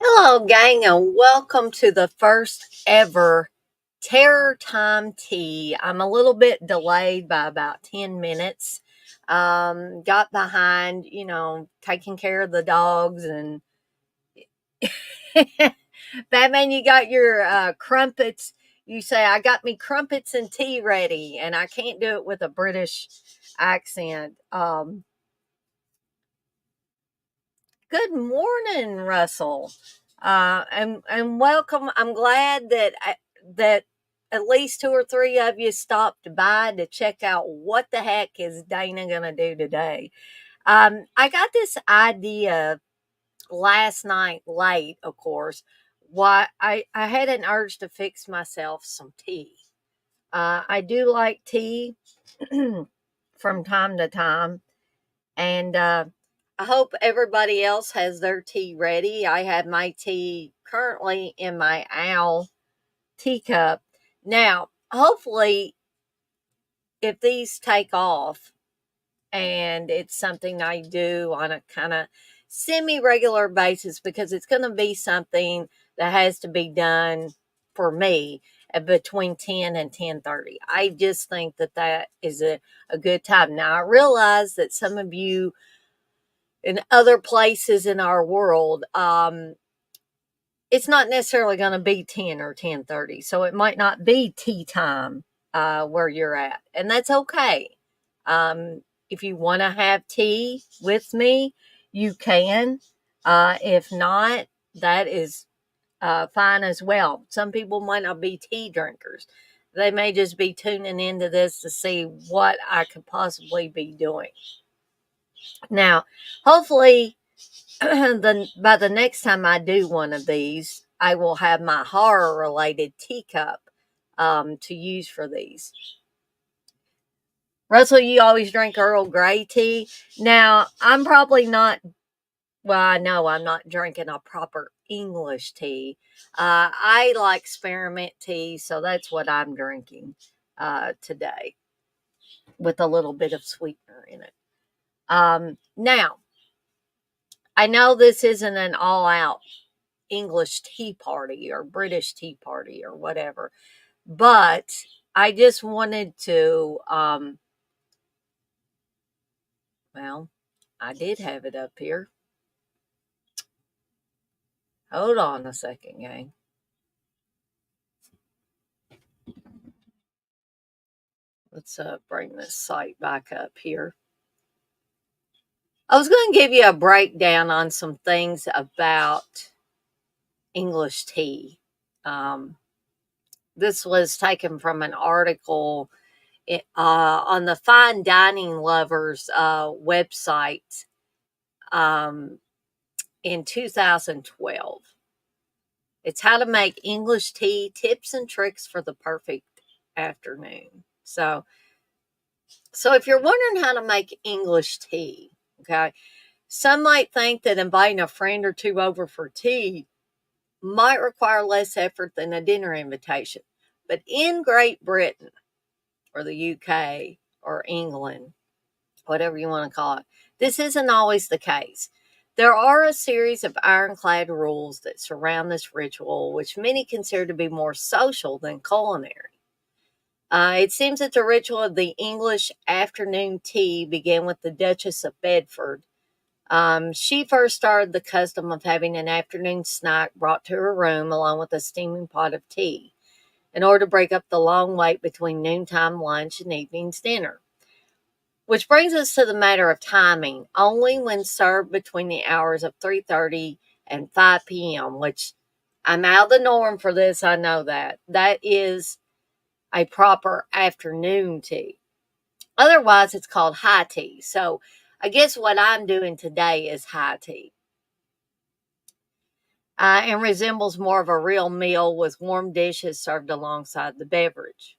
Hello, gang, and welcome to the first ever Terror Time Tea. I'm a little bit delayed by about 10 minutes. Got behind, taking care of the dogs and Batman, you got your crumpets. You say, I got me crumpets and tea ready, and I can't do it with a British accent. Good morning, Russell, and welcome. I'm glad that at least two or three of you stopped by to check out what the heck is Dana gonna do today. I got this idea last night, late, of course. Why I had an urge to fix myself some tea. I do like tea from time to time. And I hope everybody else has their tea ready. I have my tea currently in my owl teacup. Now, hopefully, if these take off and it's something I do on a kind of semi regular basis, because it's going to be something that has to be done for me at between 10 and 10:30. I just think that is a good time. Now, I realize that some of you in other places in our world, it's not necessarily going to be 10 or 10:30, so it might not be tea time where you're at, and that's okay. If you want to have tea with me, you can. If not, that is fine as well. Some people might not be tea drinkers. They may just be tuning into this to see what I could possibly be doing. Now, hopefully, by the next time I do one of these, I will have my horror related teacup to use for these. Russell, you always drink Earl Grey tea. Now, I'm probably not, well, I know I'm not drinking a proper English tea. I like spearmint tea, so that's what I'm drinking today with a little bit of sweetener in it. Now, I know this isn't an all out English tea party or British tea party or whatever, but I just wanted to, well, I did have it up here. Hold on a second, gang. Let's bring this site back up here. I was going to give you a breakdown on some things about English tea. Um, this was taken from an article on the Fine Dining Lovers website um, in 2012. It's how to make English tea, tips and tricks for the perfect afternoon. So if you're wondering how to make English tea, okay, some might think that inviting a friend or two over for tea might require less effort than a dinner invitation. But in Great Britain or the UK or England, whatever you want to call it, this isn't always the case. There are a series of ironclad rules that surround this ritual, which many consider to be more social than culinary. It seems that the ritual of the English afternoon tea began with the Duchess of Bedford. She first started the custom of having an afternoon snack brought to her room along with a steaming pot of tea in order to break up the long wait between noontime lunch and evening's dinner. Which brings us to the matter of timing. Only when served between the hours of 3:30 and 5 p.m., which I'm out of the norm for this, I know that. That is a proper afternoon tea. Otherwise, it's called high tea. So I guess what I'm doing today is high tea. And resembles more of a real meal with warm dishes served alongside the beverage.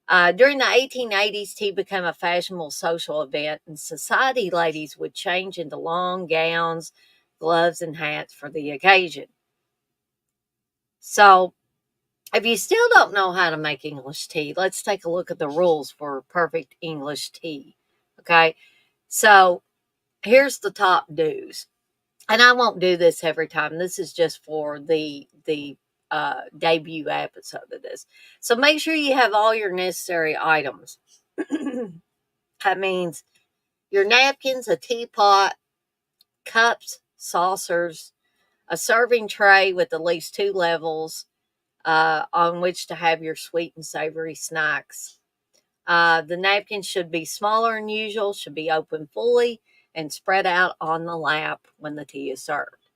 During the 1880s, tea became a fashionable social event, and society ladies would change into long gowns, gloves, and hats for the occasion. So, if you still don't know how to make English tea, let's take a look at the rules for perfect English tea. Okay, so here's the top do's. and I won't do this every time. This is just for the debut episode of this. So make sure you have all your necessary items. That means your napkins, a teapot, cups, saucers, a serving tray with at least 2 levels on which to have your sweet and savory snacks. The napkins should be smaller than usual, should be open fully, and spread out on the lap when the tea is served.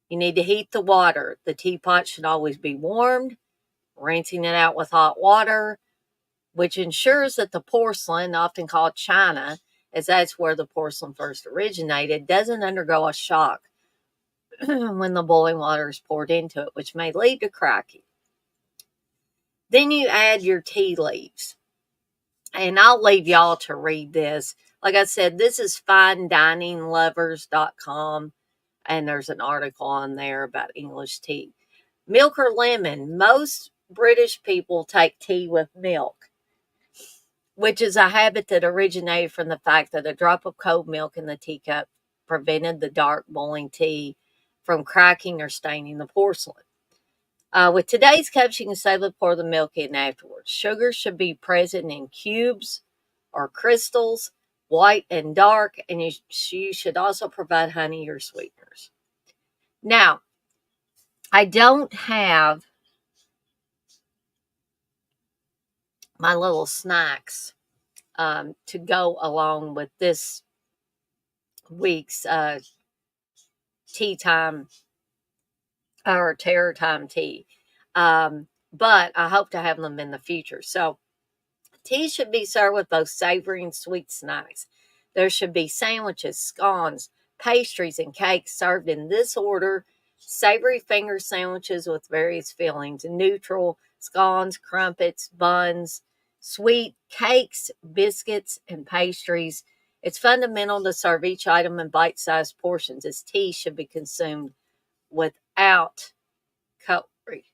You need to heat the water. The teapot should always be warmed, rinsing it out with hot water, which ensures that the porcelain, often called china, as that's where the porcelain first originated, doesn't undergo a shock when the boiling water is poured into it, which may lead to cracking. Then you add your tea leaves. And I'll leave y'all to read this. Like I said, this is finedininglovers.com, and there's an article on there about English tea. Milk or lemon. Most British people take tea with milk, which is a habit that originated from the fact that a drop of cold milk in the teacup prevented the dark boiling tea from cracking or staining the porcelain. With today's cups, you can safely pour the milk in afterwards. Sugar should be present in cubes or crystals, white and dark, and you should also provide honey or sweeteners. Now, I don't have my little snacks to go along with this week's tea time or terror time tea. But I hope to have them in the future. So tea should be served with both savory and sweet snacks. There should be sandwiches, scones, pastries, and cakes served in this order. Savory finger sandwiches with various fillings, neutral, scones, crumpets, buns, sweet cakes, biscuits, and pastries. It's fundamental to serve each item in bite-sized portions, as tea should be consumed without cutlery.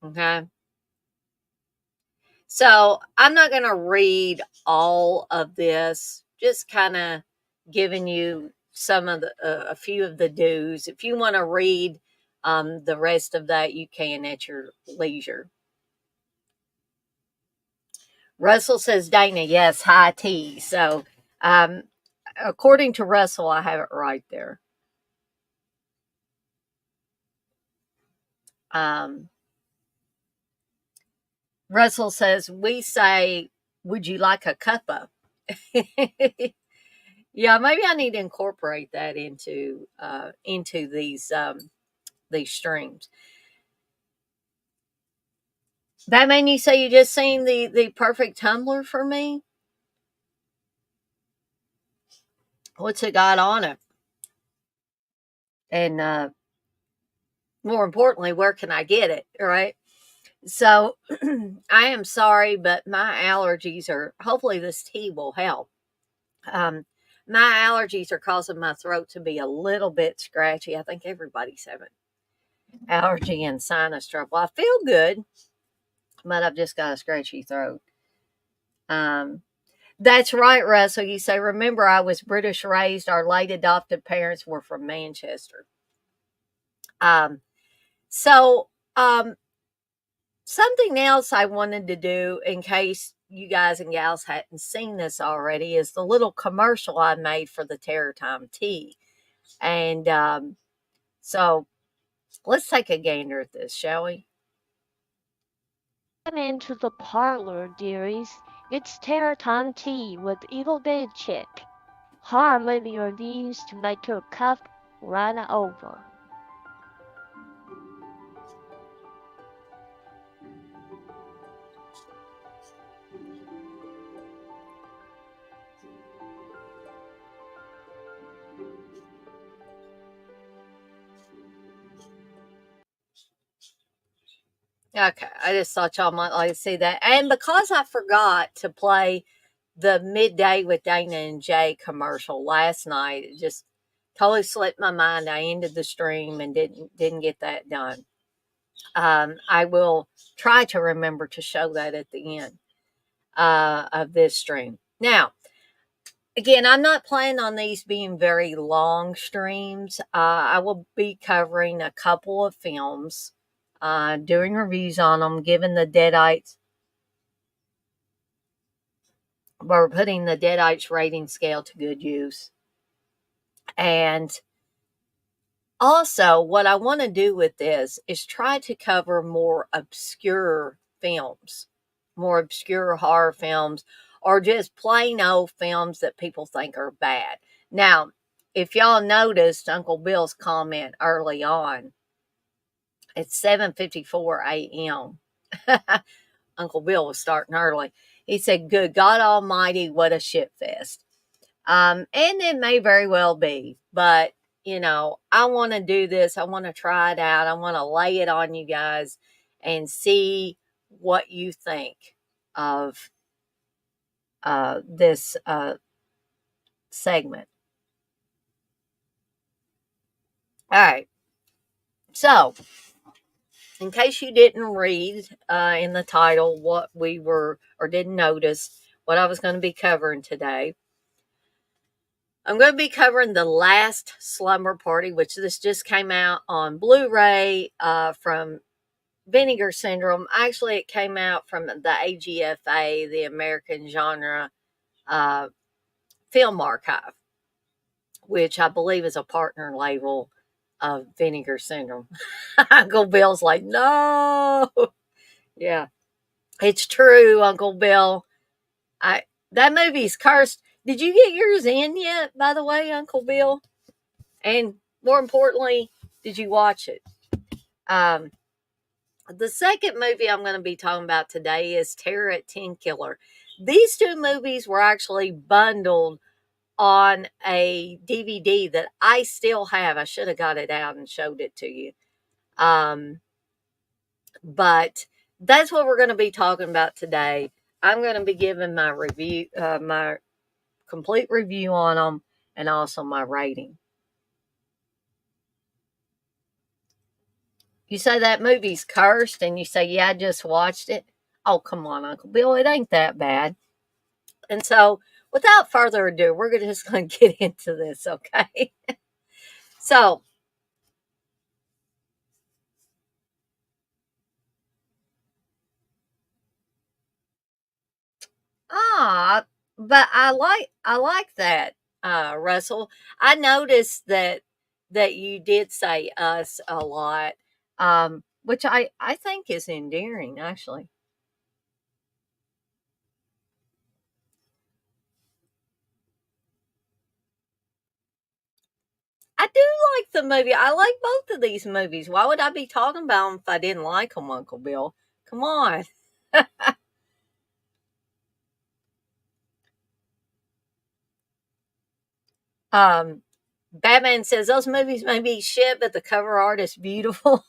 Okay? So I'm not going to read all of this, just kind of giving you some of the, a few of the do's. If you want to read the rest of that, you can at your leisure. Russell says, Dana, yes, high tea. So according to Russell, I have it right there. Russell says, we say, would you like a cuppa? Yeah, maybe I need to incorporate that into these streams. Batman, you say you just seen the perfect tumbler for me? What's it got on it? And more importantly, where can I get it? Right. So I am sorry, but my allergies are. Hopefully, this tea will help. My allergies are causing my throat to be a little bit scratchy. I think everybody's having allergy and sinus trouble. I feel good, but I've just got a scratchy throat. That's right, Russell. You say, remember, I was British raised. Our late adopted parents were from Manchester. So, something else I wanted to do in case you guys and gals hadn't seen this already is the little commercial I made for the Terror Time tea. And so let's take a gander at this, shall we? Come into the parlor, dearies. It's terror time tea with Evil Dead Chick. Hard with your knees to make your cup run over. Okay, I just thought y'all might like to see that. And because I forgot to play the Midday with Dana and Jay commercial last night, it just totally slipped my mind. I ended the stream and didn't get that done. I will try to remember to show that at the end of this stream. Now, Again, I'm not planning on these being very long streams. I will be covering a couple of films, doing reviews on them, giving the Deadites, we're putting the Deadites rating scale to good use. And also, what I want to do with this is try to cover more obscure films, more obscure horror films, or just plain old films that people think are bad. Now, if y'all noticed Uncle Bill's comment early on, it's 7:54 a.m. Uncle Bill was starting early. He said, "Good God Almighty, what a shit fest." And it may very well be, but I want to do this. I want to try it out. I want to lay it on you guys and see what you think of this segment. All right. So, in case you didn't read in the title what we were, or didn't notice what I was going to be covering today, I'm going to be covering the Last Slumber Party, which this just came out on Blu-ray from Vinegar Syndrome. Actually, it came out from the AGFA, the American Genre uh, Film Archive, which I believe is a partner label of Vinegar Syndrome. Uncle Bill's like, no. Yeah, it's true, Uncle Bill. I That movie's cursed. Did you get yours in yet, by the way, Uncle Bill? And more importantly, did you watch it? Um, the second movie I'm going to be talking about today is Terror at TenKiller. These two movies were actually bundled on a DVD that I still have. I should have got it out and showed it to you. But that's what we're going to be talking about today. I'm going to be giving my review, my complete review on them, and also my rating. You say that movie's cursed, and you say, yeah, I just watched it. Oh, come on, Uncle Bill, it ain't that bad. And so, without further ado, we're just going to get into this, okay? So, ah, but I like that, Russell. I noticed that you did say us a lot, which I think is endearing, actually. I do like the movie. I like both of these movies. Why would I be talking about them if I didn't like them, Uncle Bill? Come on. Um, Batman says those movies may be shit, but the cover art is beautiful.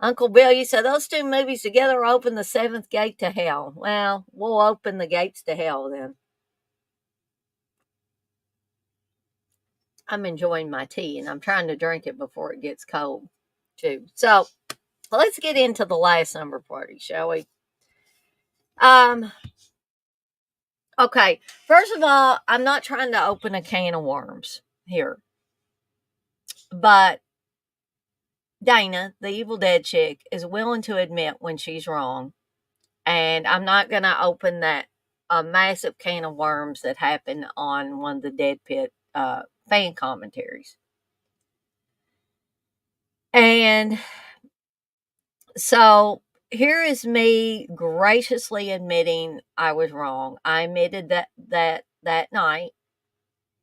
Uncle Bill, you said those two movies together open the seventh gate to hell. Well, we'll open the gates to hell then. I'm enjoying my tea and I'm trying to drink it before it gets cold, too. So let's get into the last number party, shall we? Um, okay. First of all, I'm not trying to open a can of worms here, but Dana, the Evil Dead chick, is willing to admit when she's wrong, and I'm not going to open that a massive can of worms that happened on one of the Dead Pit fan commentaries. And so here is me graciously admitting I was wrong. I admitted that night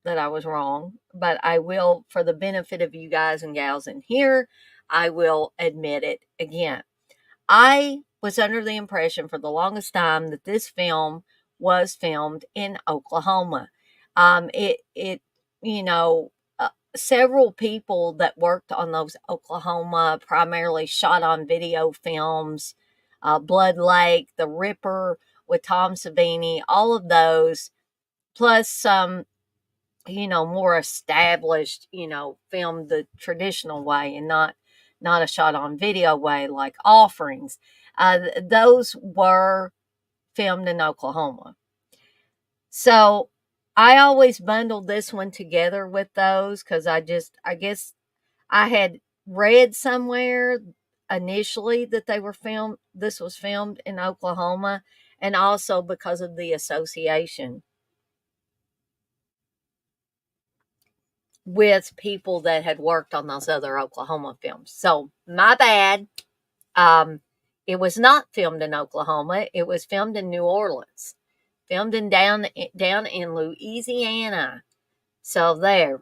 that I was wrong, but I will, for the benefit of you guys and gals in here, I will admit it again. I was under the impression for the longest time that this film was filmed in Oklahoma. It you know, several people that worked on those Oklahoma, primarily shot on video films, Blood Lake, The Ripper with Tom Savini, all of those, plus some, more established, filmed the traditional way and not a shot on video way like Offerings. Those were filmed in Oklahoma. So I always bundled this one together with those because I guess I had read somewhere initially that this was filmed in Oklahoma, and also because of the association with people that had worked on those other Oklahoma films. So my bad. Um, it was not filmed in Oklahoma. It was filmed in New Orleans, filmed down in Louisiana. So there,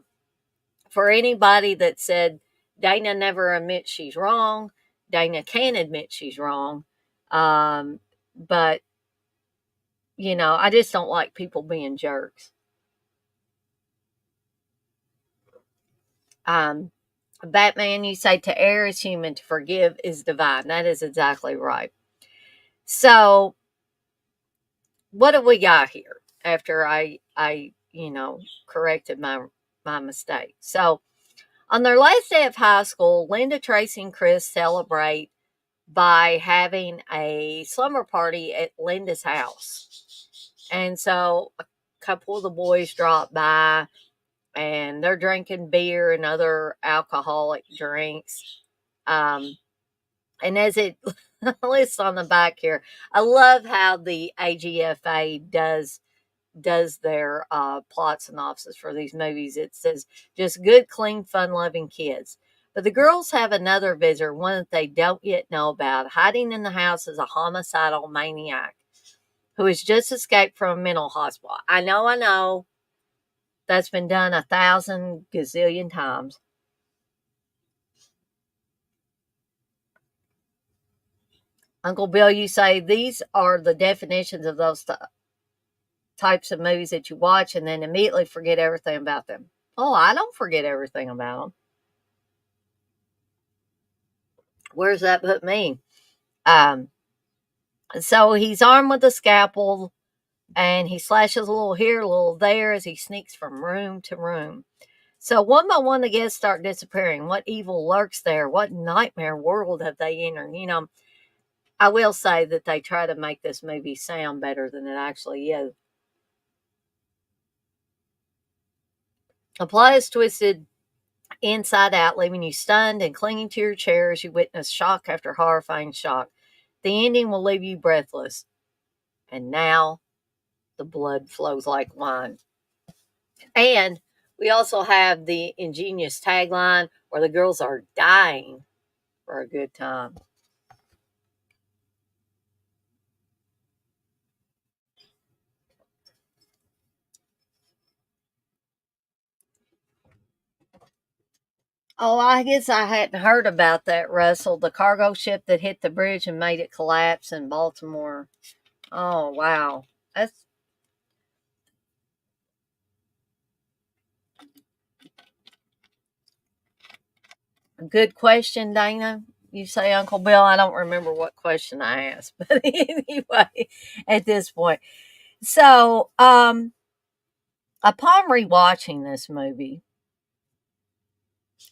for anybody that said Dana never admits she's wrong, Dana can admit she's wrong. But I just don't like people being jerks. Um, Batman, you say to err is human, to forgive is divine. That is exactly right. So, what do we got here after I corrected my mistake? So, on their last day of high school, Linda, Tracy, and Chris celebrate by having a slumber party at Linda's house. And so a couple of the boys drop by and they're drinking beer and other alcoholic drinks. And as it lists on the back here, I love how the AGFA does their plot synopsis for these movies. It says, just good, clean, fun-loving kids. But the girls have another visitor, one that they don't yet know about. Hiding in the house is a homicidal maniac who has just escaped from a mental hospital. I know. That's been done 1,000 gazillion times. Uncle Bill, you say these are the definitions of those types of movies that you watch and then immediately forget everything about them. Oh, I don't forget everything about them. Where's that put me? Um, so he's armed with a scalpel and he slashes a little here, a little there as he sneaks from room to room. So one by one, the guests start disappearing. What evil lurks there? What nightmare world have they entered? I will say that they try to make this movie sound better than it actually is. The plot is twisted inside out, leaving you stunned and clinging to your chair as you witness shock after horrifying shock. The ending will leave you breathless. And now the blood flows like wine. And we also have the ingenious tagline where the girls are dying for a good time. Oh, I guess I hadn't heard about that, Russell. The cargo ship that hit the bridge and made it collapse in Baltimore. Oh, wow. That's a good question, Dana. You say Uncle Bill. I don't remember what question I asked, but anyway, at this point. So, upon rewatching this movie,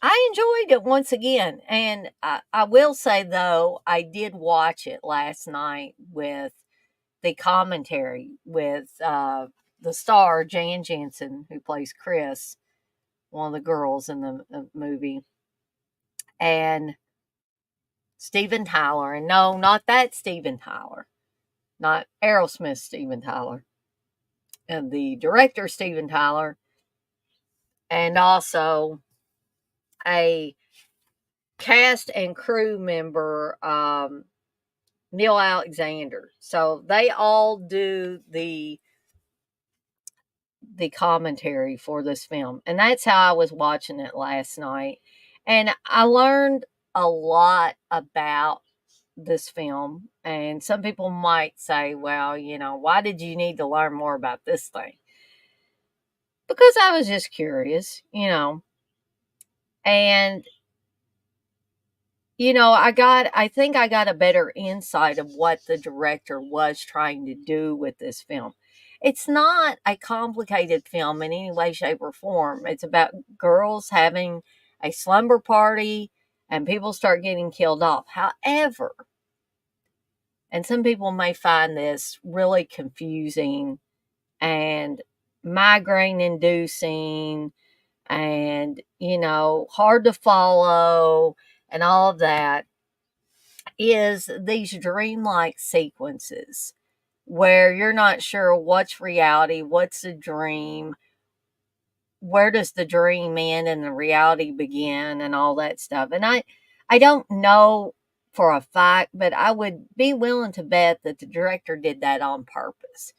I enjoyed it once again. And I will say, though, I did watch it last night with the commentary with the star, Jan Jensen, who plays Chris, one of the girls in the movie, and Steven Tyler. And no, not that Steven Tyler, not Aerosmith Steven Tyler, and the director, Steven Tyler, and also a cast and crew member, Neil Alexander. So they all do the commentary for this film. And that's how I was watching it last night. And I learned a lot about this film. And some people might say, well, why did you need to learn more about this thing? Because I was just curious. And I think I got a better insight of what the director was trying to do with this film. It's not a complicated film in any way, shape, or form. It's about girls having a slumber party and people start getting killed off. However, And some people may find this really confusing and migraine inducing and, hard to follow and all of that, is these dreamlike sequences where you're not sure what's reality, what's a dream, where does the dream end and the reality begin and all that stuff. And I don't know for a fact, but I would be willing to bet that the director did that on purpose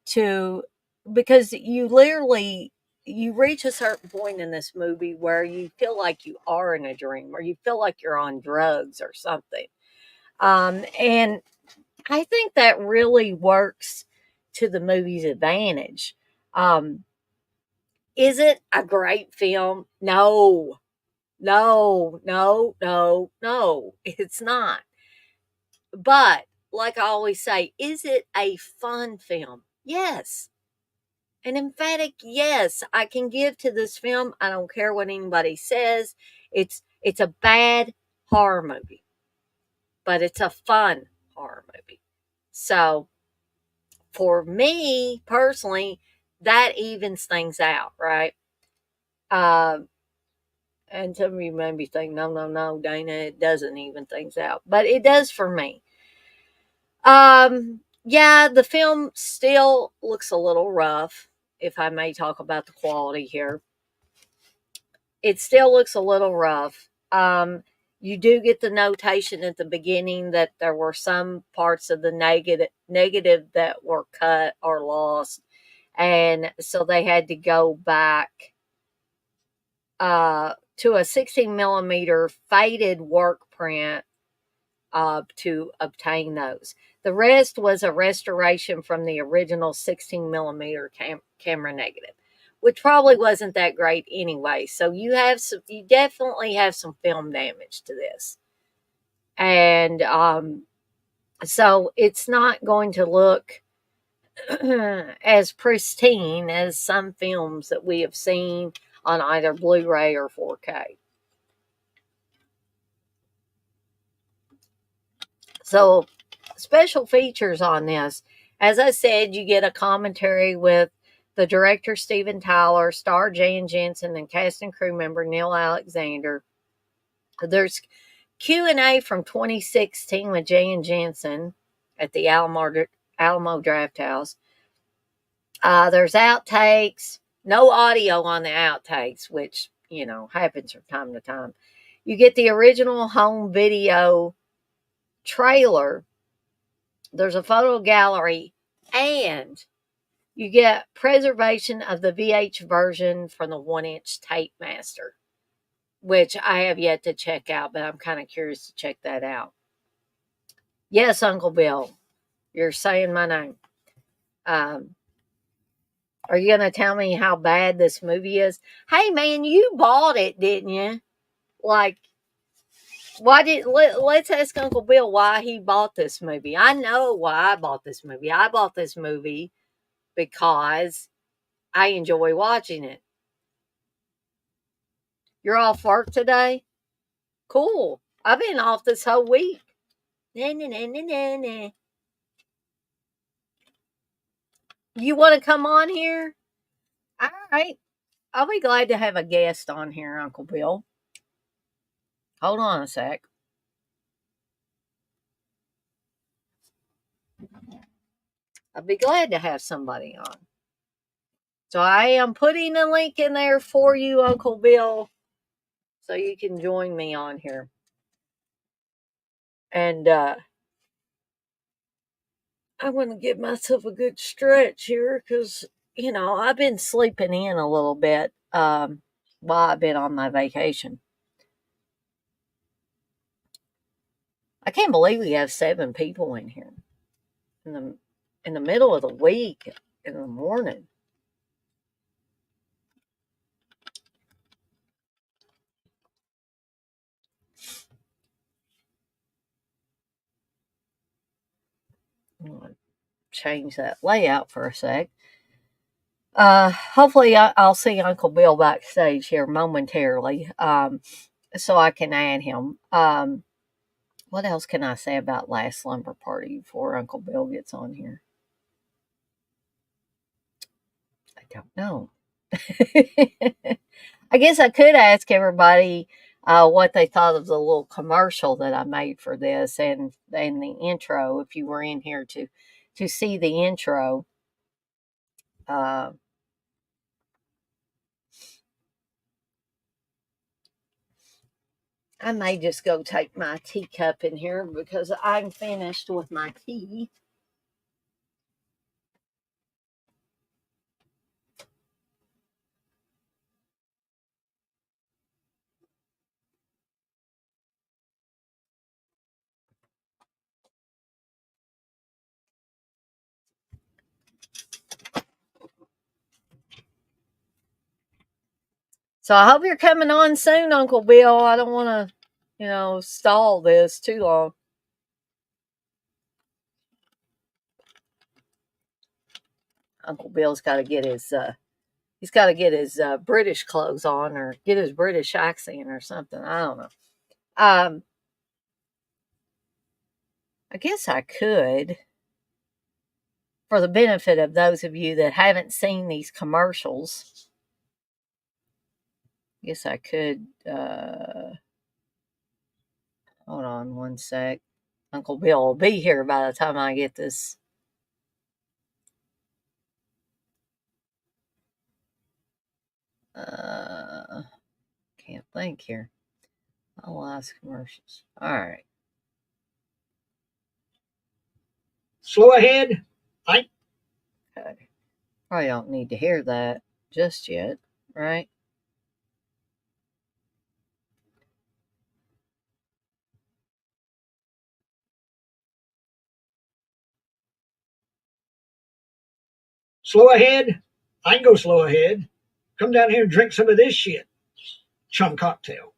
to because you reach a certain point in this movie where you feel like you are in a dream or you feel like you're on drugs or something. And I think that really works to the movie's advantage. Um, is it a great film? No, no, no, no, no, it's not. But like I always say, is it a fun film? Yes. An emphatic yes, I can give to this film. I don't care what anybody says. It's a bad horror movie, but it's a fun horror movie. So for me personally, that evens things out, right? Um, and some of you may be thinking, no, no, no, Dana, it doesn't even things out, but it does for me. Yeah, the film still looks a little rough, if I may talk about the quality here. It still looks a little rough. You do get the notation at the beginning that there were some parts of the negative that were cut or lost, and so they had to go back to a 16 millimeter faded work print to obtain those. The rest was a restoration from the original 16 millimeter camera negative, which probably wasn't that great anyway. So you definitely have some film damage to this, and so it's not going to look as pristine as some films that we have seen on either Blu-ray or 4K. So, special features on this. As I said, you get a commentary with the director, Steven Tyler, star Jan Jensen, and cast and crew member Neil Alexander. There's Q&A from 2016 with Jan Jensen at the Alamo Draft House. There's outtakes. No audio on the outtakes, which, happens from time to time. You get the original home video trailer. There's a photo gallery, and you get preservation of the VH version from the 1-inch tape master, which I have yet to check out, but I'm kind of curious to check that out. Yes, Uncle Bill, you're saying my name. Are you going to tell me how bad this movie is? Hey, man, you bought it, didn't you? Like, let's ask Uncle Bill why he bought this movie. I know why I bought this movie. I bought this movie because I enjoy watching it. You're off work today? Cool. I've been off this whole week. Nah, nah, nah, nah, nah, nah. You want to come on here? All right. I'll be glad to have a guest on here, Uncle Bill. Hold on a sec. I'll be glad to have somebody on. So I am putting a link in there for you, Uncle Bill, so you can join me on here. And I want to give myself a good stretch here because, I've been sleeping in a little bit while I've been on my vacation. I can't believe we have 7 people in here in the middle of the week in the morning. I'm going to change that layout for a sec. Hopefully I'll see Uncle Bill backstage here momentarily, so I can add him. What else can I say about Last Slumber Party before Uncle Bill gets on here? I don't know. I guess I could ask everybody what they thought of the little commercial that I made for this and the intro. If you were in here to see the intro, uh, I may just go take my teacup in here because I'm finished with my tea. So I hope you're coming on soon, Uncle Bill. I don't want to, stall this too long. Uncle Bill's got to get his British clothes on or get his British accent or something. I don't know. I guess I could, for the benefit of those of you that haven't seen these commercials. I guess I could. Hold on one sec. Uncle Bill will be here by the time I get this. Can't think here. Last commercials. All right. Slow ahead. Okay. Probably don't need to hear that just yet, right? Slow ahead. I can go slow ahead. Come down here and drink some of this shit. Chum cocktail.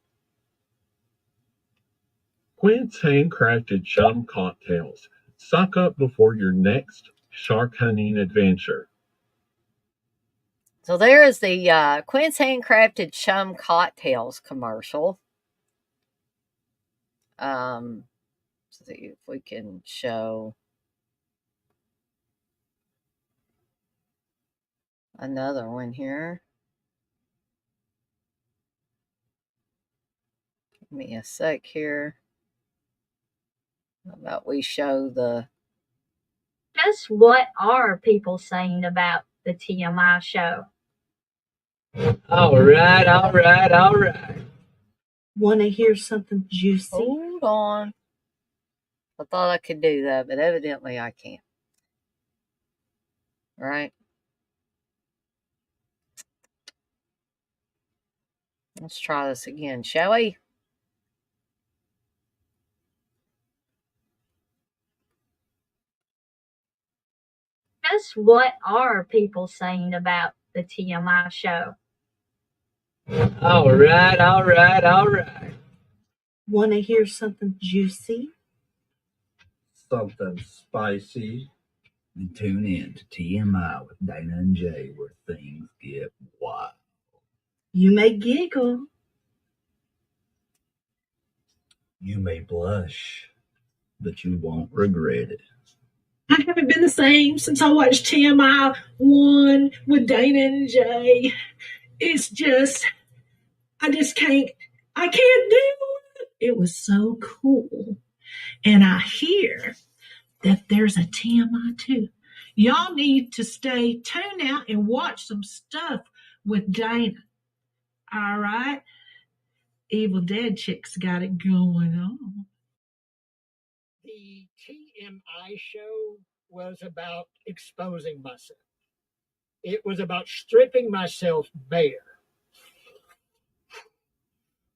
Quinn's handcrafted chum cocktails. Stock up before your next shark hunting adventure. So there is the Quinn's Handcrafted Chum Cocktails commercial. See if we can show another one here. Give me a sec here. How about we show the... Just what are people saying about the TMI show? All right. Want to hear something juicy? Hold on. I thought I could do that, but evidently I can't. Right? Let's try this again, shall we? Just what are people saying about the TMI show? All right. Want to hear something juicy? Something spicy? Then tune in to TMI with Dana and Jay, where things get wild. You may giggle. You may blush, but you won't regret it. I haven't been the same since I watched TMI 1 with Dana and Jay. It's just, I can't do it. It was so cool. And I hear that there's a TMI 2. Y'all need to stay tuned out and watch some stuff with Dana. All right? Evil Dead Chick's got it going on. The TMI show was about exposing myself. It was about stripping myself bare.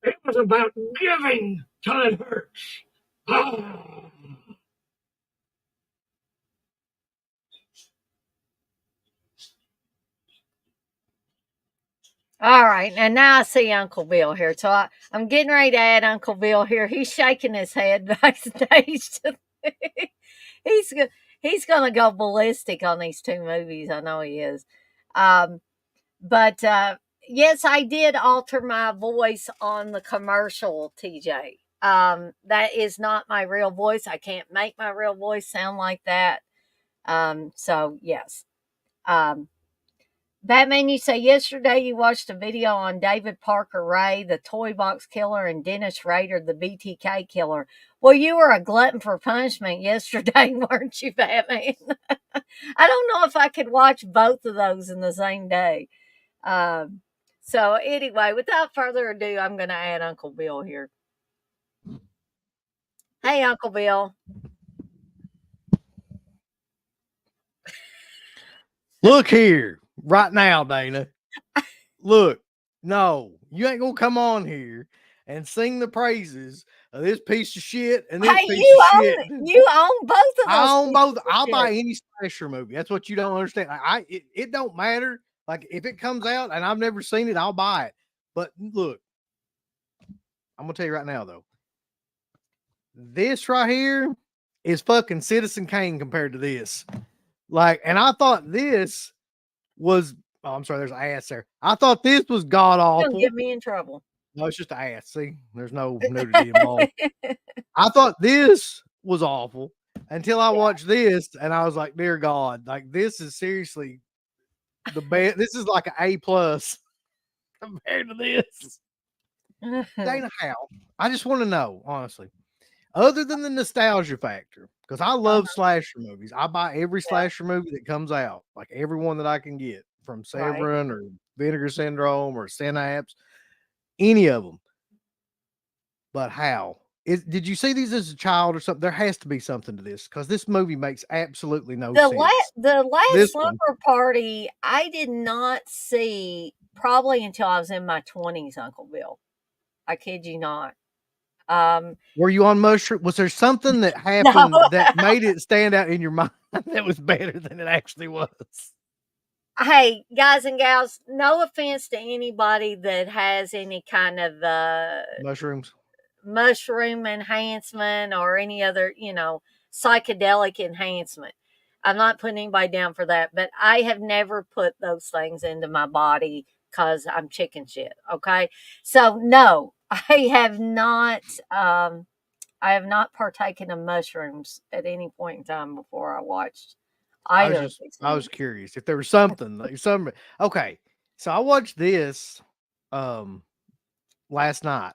It was about giving till it hurts. All right, and now I see Uncle Bill here. So I'm getting ready to add Uncle Bill here. He's shaking his head backstage. he's he's gonna go ballistic on these two movies. I know he is. But yes, I did alter my voice on the commercial, TJ. That is not my real voice. I can't make my real voice sound like that. So yes. Um, Batman, you say yesterday you watched a video on David Parker Ray, the toy box killer, and Dennis Rader, the BTK killer. Well, you were a glutton for punishment yesterday, weren't you, Batman? I don't know if I could watch both of those in the same day. So anyway, without further ado, I'm going to add Uncle Bill here. Hey, Uncle Bill. Look here, right now, Dana. Look, no, you ain't gonna come on here and sing the praises of this piece of shit and this Hey, piece of shit. you own both of those. I own both. pieces of I'll shit. buy any slasher movie. That's what you don't understand. It don't matter. Like if it comes out and I've never seen it, I'll buy it. But look, I'm gonna tell you right now though. This right here is fucking Citizen Kane compared to this. Like, and I thought this was. Oh, I'm sorry. There's an ass there. I thought this was god Don't awful. get me in trouble. No, it's just an ass. See, there's no nudity involved. I thought this was awful until I watched this, and I was like, "Dear God, like this is seriously the best. This is like an A plus compared to this." Dana, how? I just want to know, honestly. Other than the nostalgia factor, because I love slasher movies. I buy every slasher movie that comes out, like every one that I can get, from Severin or Vinegar Syndrome or Synapse, any of them. But how? Did you see these as a child or something? There has to be something to this because this movie makes absolutely no sense. The Last This one. Slumber Party, I did not see probably until I was in my 20s, Uncle Bill. I kid you not. Were you on mushroom? Was there something that happened that made it stand out in your mind that was better than it actually was? Hey, guys and gals, no offense to anybody that has any kind of Mushrooms. mushroom enhancement or any other, psychedelic enhancement. I'm not putting anybody down for that, but I have never put those things into my body because I'm chicken shit. Okay. So no, I have not partaken of mushrooms at any point in time before I watched either. I was curious if there was something like some. Okay, so I watched this last night.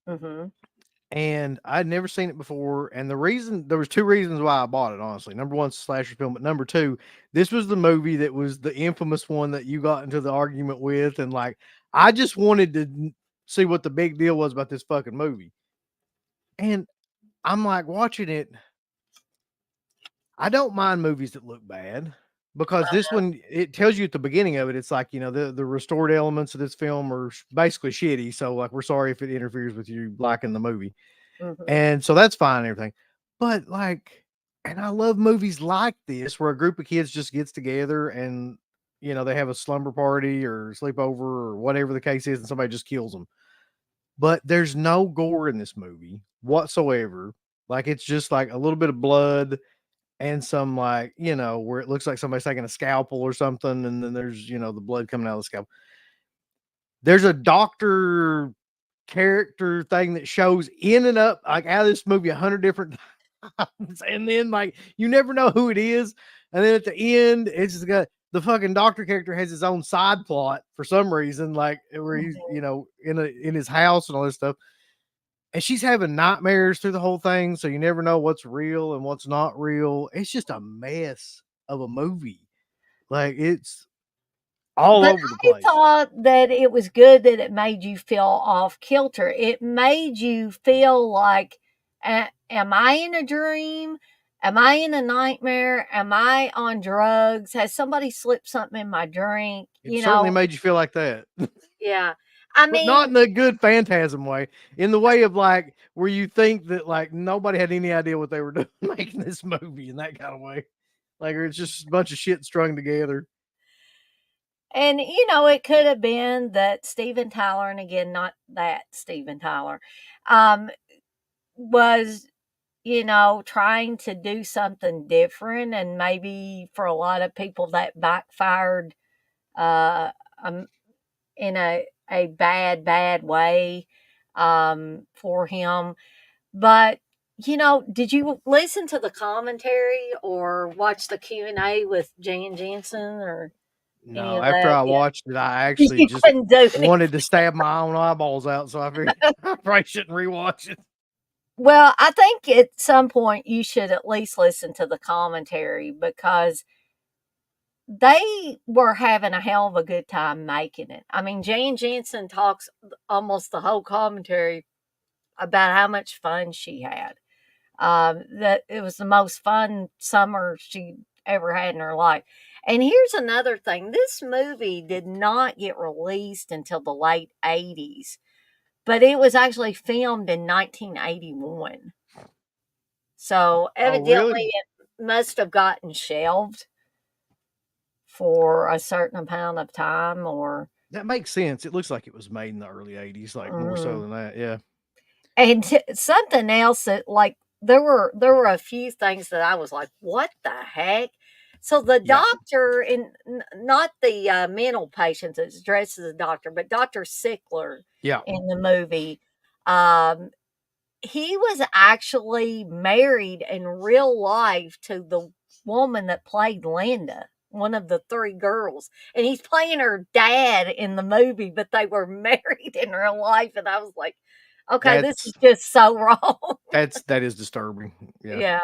Mm-hmm. And I'd never seen it before. And there was two reasons why I bought it, honestly. Number one, it's a slasher film, but number two, this was the movie that was the infamous one that you got into the argument with. And like, I just wanted to see what the big deal was about this fucking movie. And I'm like watching it. I don't mind movies that look bad because this one, it tells you at the beginning of it, it's like, the restored elements of this film are basically shitty. So like, we're sorry if it interferes with you liking the movie. Mm-hmm. And so that's fine and everything. But like, and I love movies like this where a group of kids just gets together and, they have a slumber party or sleepover or whatever the case is, and somebody just kills them. But there's no gore in this movie whatsoever. Like, it's just like a little bit of blood and some like, where it looks like somebody's taking a scalpel or something. And then there's, the blood coming out of the scalpel. There's a doctor character thing that shows in and up like out of this movie 100 different times, and then like you never know who it is, and then at the end it's just got the fucking doctor character has his own side plot for some reason, like where he's in his house and all this stuff, and she's having nightmares through the whole thing, so you never know what's real and what's not real. It's just a mess of a movie. Like, it's all over the place. I thought that it was good that it made you feel off kilter. It made you feel like, am I in a dream? Am I in a nightmare? Am I on drugs? Has somebody slipped something in my drink? It certainly made you feel like that. Yeah. I But mean, not in a good phantasm way, in the way of like where you think that like nobody had any idea what they were doing making this movie in that kind of way. Like, it's just a bunch of shit strung together. and it could have been that Steven Tyler, and again, not that Steven Tyler, was trying to do something different, and maybe for a lot of people that backfired in a bad way for him. But did you listen to the commentary or watch the Q&A with Jan Jensen or any No, of after that? I Yeah, watched it, I actually you just couldn't do it. wanted to stab my own eyeballs out, so I figured I probably shouldn't rewatch it. Well, I think at some point you should at least listen to the commentary because they were having a hell of a good time making it. I mean, Jan Jensen talks almost the whole commentary about how much fun she had. That it was the most fun summer she ever had in her life. And here's another thing: this movie did not get released until the late 80s, but it was actually filmed in 1981. So Oh, evidently, really? it must have gotten shelved for a certain amount of time, or That makes sense. It looks like it was made in the early 80s, like more so than that. Yeah. and something else that there were a few things that I was like, what the heck? So the Yeah. doctor in not the mental patient that's dressed as a doctor, but Dr. Sickler Yeah. in the movie, um, he was actually married in real life to the woman that played Linda, one of the three girls. And he's playing her dad in the movie, but they were married in real life. And I was like, okay, this is That's just so wrong. that is disturbing. Yeah.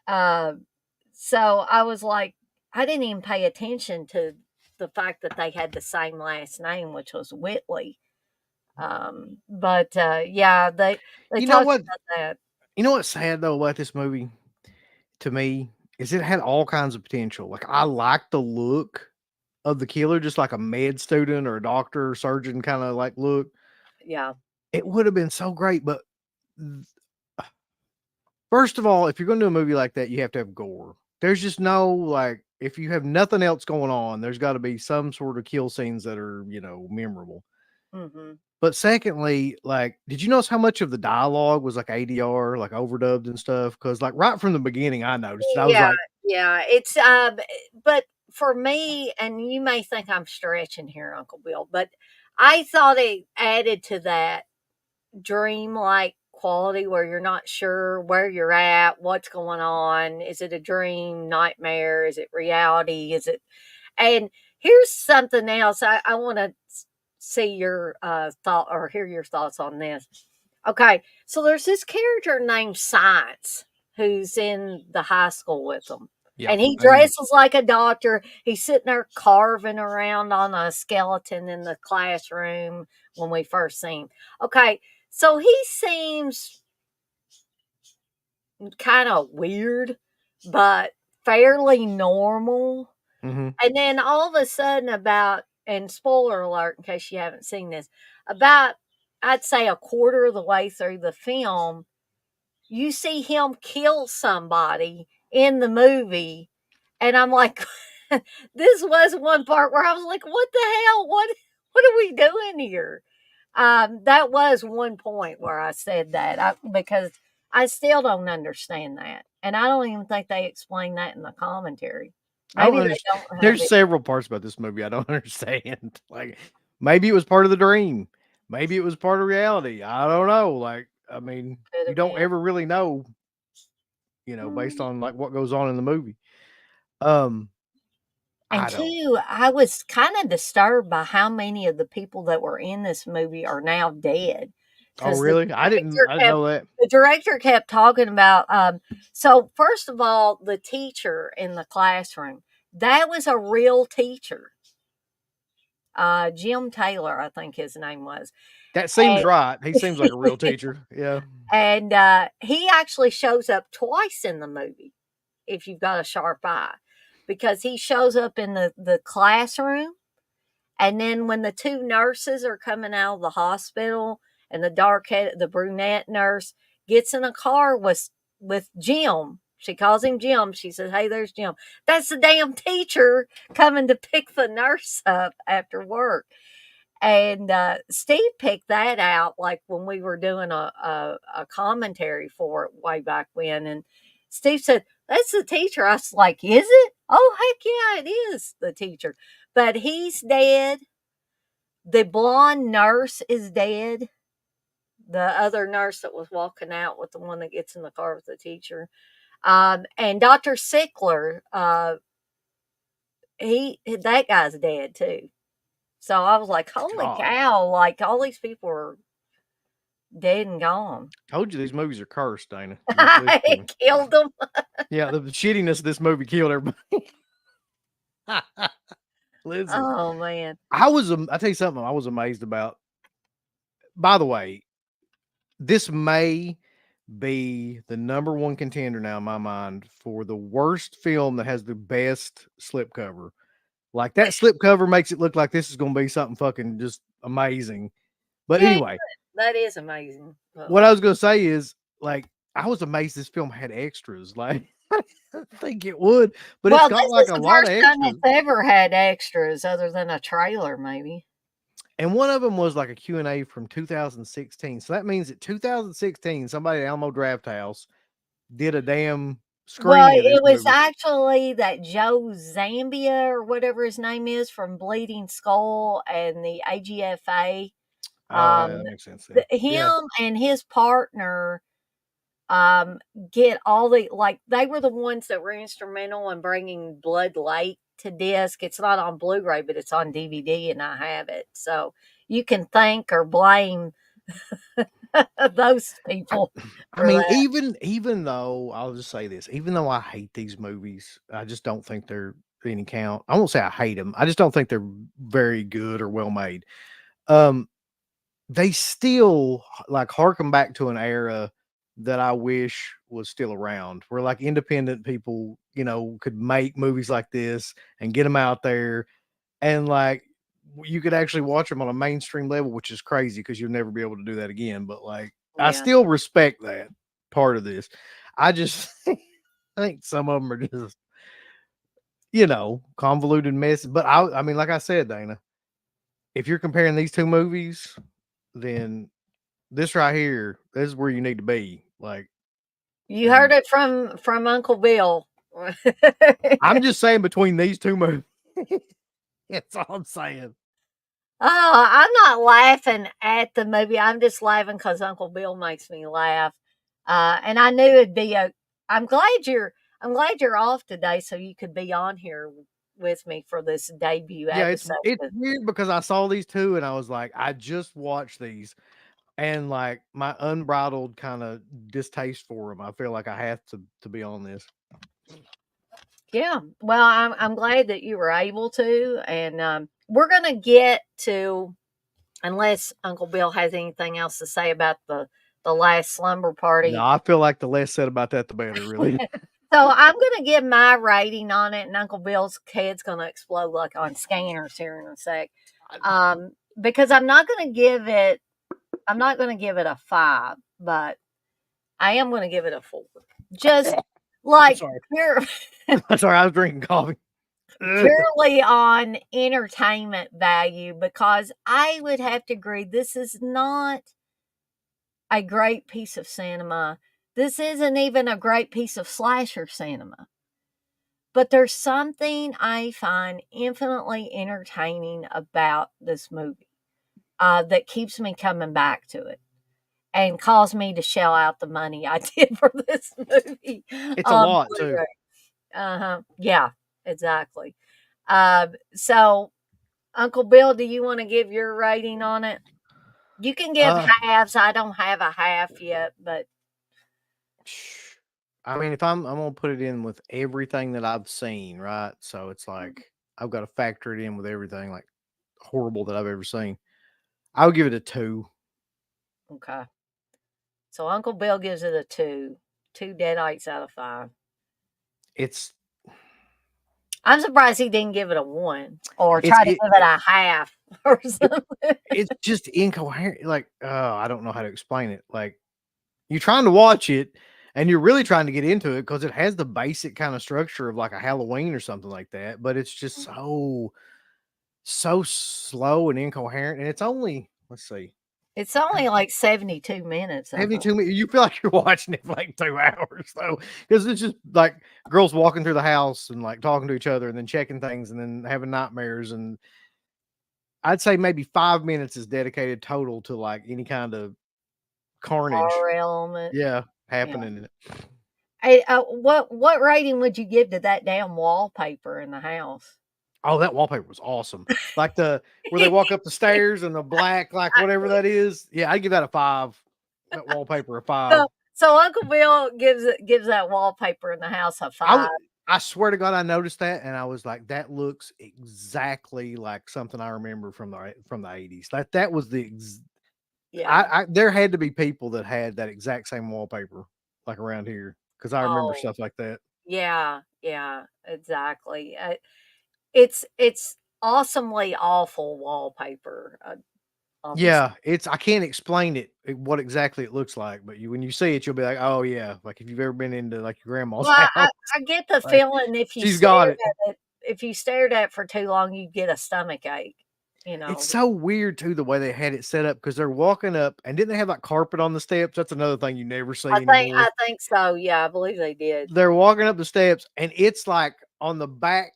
Yeah. Um, so I was like, I didn't even pay attention to the fact that they had the same last name, which was Whitley. But yeah, they You know talked what? about that. You know what's sad though about this movie to me is it had all kinds of potential. Like I like the look of the killer, just like a med student or a doctor or surgeon kind of like look. Yeah. It would have been so great, but th- first of all, if you're going to do a movie like that, you have to have gore. There's just no like if you have nothing else going on, there's got to be some sort of kill scenes that are, memorable. Hmm. But secondly, like, did you notice how much of the dialogue was like ADR, like overdubbed and stuff? Because like right from the beginning, I noticed it. I was Yeah, like, yeah. It's but for me, and you may think I'm stretching here, Uncle Bill, but I thought it added to that dream-like quality where you're not sure where you're at, what's going on. Is it a dream, nightmare? Is it reality? Is it? And here's something else. I want to see your thought or hear your thoughts on this. Okay, so there's this character named Science who's in the high school with them. yeah, And he and dresses like a doctor. He's sitting there carving around on a skeleton in the classroom when we first see him. Okay, so he seems kind of weird, but fairly normal. mhm. And then all of a sudden, and spoiler alert in case you haven't seen this, about I'd say a quarter of the way through the film, you see him kill somebody in the movie. And I'm like, this was one part where I was like, what the hell? What are we doing here? That was one point where I said that because I still don't understand that. And I don't even think they explain that in the commentary. I don't Maybe they understand. don't have There's it. several parts about this movie I don't understand. Like maybe it was part of the dream, maybe it was part of reality. I don't know. Like I mean, Could you have don't been. ever really know, based on like what goes on in the movie. Um, And I don't. two, I was kind of disturbed by how many of the people that were in this movie are now dead. Oh, Because really? I didn't know that. the director kept talking about. So first of all, the teacher in the classroom, that was a real teacher. Jim Taylor, I think his name was, That seems and right. He seems like a real teacher. Yeah. and he actually shows up twice in the movie. If you've got a sharp eye, because he shows up in the classroom. And then when the two nurses are coming out of the hospital and the brunette nurse gets in a car with Jim. She calls him Jim. She says, "Hey, there's Jim." That's the damn teacher coming to pick the nurse up after work. And Steve picked that out like when we were doing a commentary for it way back when. And Steve said, "That's the teacher." I was like, "Is it? Oh, heck yeah, it is the teacher." But he's dead. The blonde nurse is dead. the other nurse that was walking out with the one that gets in the car with the teacher. And Dr. Sickler, that guy's dead too. So I was like, holy God. cow, like all these people are dead and gone. Told you these movies are cursed, Dana. You don't listen to me. It killed them. Yeah, the shittiness of this movie killed everybody. Listen, Oh man. I tell you something I was amazed about. By the way, this may be the number one contender now in my mind for the worst film that has the best slipcover. Like that slipcover makes it look like this is going to be something fucking just amazing. But Yeah, anyway, that is amazing. But what I was going to say is like I was amazed this film had extras. Like I didn't think it would, but it's well, got this like is a the lot of first time extras. it's ever had extras other than a trailer, maybe. And one of them was like a Q&A from 2016. So that means that 2016, somebody at Alamo Draft House did a damn Well, screening of this it was movie. actually that Joe Zambia or whatever his name is from Bleeding Skull and the AGFA. Oh, yeah, that makes sense. Then. Him and his partner get all the, like, they were the ones that were instrumental in bringing Blood Lake to disc. It's not on Blu-ray, but it's on DVD and I have it. So you can thank or blame those people. I mean, even though I'll just say this, even though I hate these movies, I just don't think they're any count. I won't say I hate them. I just don't think they're very good or well made. They still like harken back to an era that I wish was still around, where like independent people, could make movies like this and get them out there, and like you could actually watch them on a mainstream level, which is crazy because you'll never be able to do that again. But like, I Yeah. still respect that part of this. I just I think some of them are just, convoluted mess. But I mean, like I said, Dana, if you're comparing these two movies, then this right here, this is where you need to be. Like, You heard it from Uncle Bill. I'm just saying between these two movies. That's all I'm saying. Oh, I'm not laughing at the movie. I'm just laughing because Uncle Bill makes me laugh. And I knew it'd be I'm glad you're off today so you could be on here with me for this debut Yeah, episode. it's weird because I saw these two and I was like, I just watched these, and like my unbridled kind of distaste for them, I feel like I have to be on this. Yeah, well, I'm glad that you were able to, and we're gonna get to, unless Uncle Bill has anything else to say about the Last Slumber Party. No, I feel like the less said about that, the better, really. So I'm gonna give my rating on it, and Uncle Bill's head's gonna explode like on scanners here in a sec. Because I'm not gonna give it a 5, but I am gonna give it a 4. Just like Sorry, I was drinking coffee. purely on entertainment value, because I would have to agree this is not a great piece of cinema. This isn't even a great piece of slasher cinema. But there's something I find infinitely entertaining about this movie that keeps me coming back to it and cause me to shell out the money I did for this movie. It's a lot, too. Yeah, exactly. So, Uncle Bill, do you want to give your rating on it? You can give halves. I don't have a half yet, but I mean, if I'm gonna put it in with everything that I've seen, right? So it's like I've got to factor it in with everything like horrible that I've ever seen. I would give it a 2. Okay. So Uncle Bill gives it a 2. 2 deadites out of 5. I'm surprised he didn't give it a 1 or try to give it a half or something. It's just incoherent. Like, I don't know how to explain it. Like, you're trying to watch it and you're really trying to get into it because it has the basic kind of structure of like a Halloween or something like that, but it's just so slow and incoherent. And it's only, let's see, it's only like 72 minutes. 72 minutes. You feel like you're watching it for like 2 hours though, because it's just like girls walking through the house and like talking to each other and then checking things and then having nightmares. And I'd say maybe 5 minutes is dedicated total to like any kind of carnage. horror element. Yeah, happening in it. Hey, what rating would you give to that damn wallpaper in the house? Oh, that wallpaper was awesome. Like where they walk up the stairs and the black, like whatever that is. Yeah, I'd give that a 5. That wallpaper a 5. So Uncle Bill gives that wallpaper in the house a 5. I swear to God, I noticed that, and I was like, "That looks exactly like something I remember from the 80s." That was Yeah. there had to be people that had that exact same wallpaper like around here because I remember Oh, stuff like that. yeah, exactly. It's awesomely awful wallpaper. I'll just Yeah, I can't explain what exactly it looks like, but when you see it, you'll be like, "Oh yeah!" Like if you've ever been into like your grandma's well, house, I get the like, feeling she's got it. if you stared at it for too long, you get a stomach ache. It's so weird too the way they had it set up because they're walking up and didn't they have like carpet on the steps? That's another thing you never see anymore. I think so. Yeah, I believe they did. They're walking up the steps and it's like on the back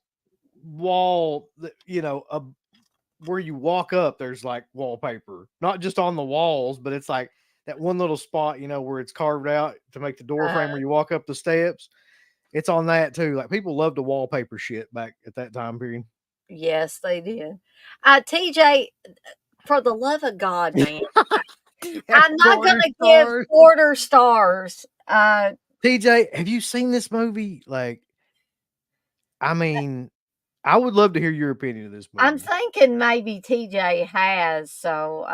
wall, where you walk up, there's like wallpaper, not just on the walls, but it's like that one little spot, where it's carved out to make the door frame where you walk up the steps. It's on that too. Like people love to wallpaper shit back at that time period. Yes, they did. TJ, for the love of God, man, I'm not going to give quarter stars. TJ, have you seen this movie? Like, I mean, I would love to hear your opinion of this movie. I'm thinking maybe TJ has. So,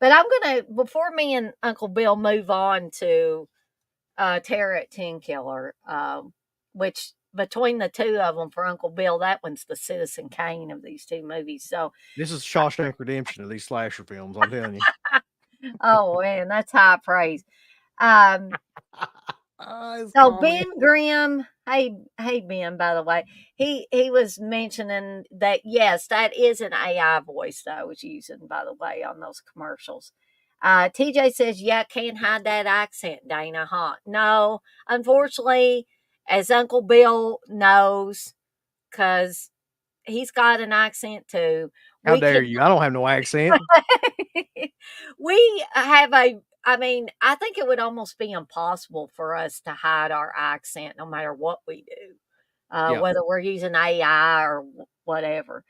but I'm going to, before me and Uncle Bill move on to Terror at TenKiller, which between the two of them for Uncle Bill, that one's the Citizen Kane of these two movies. So this is Shawshank Redemption of these slasher films. I'm telling you. Oh man, that's high praise. So Ben Grimm, hey Ben, by the way, he was mentioning that yes, that is an AI voice that I was using, by the way, on those commercials. TJ says, yeah, can't hide that accent, Dana, huh? No, unfortunately, as Uncle Bill knows, because he's got an accent too. How dare you? I don't have no accent. We have I mean, I think it would almost be impossible for us to hide our accent no matter what we do, Yeah. whether we're using AI or whatever.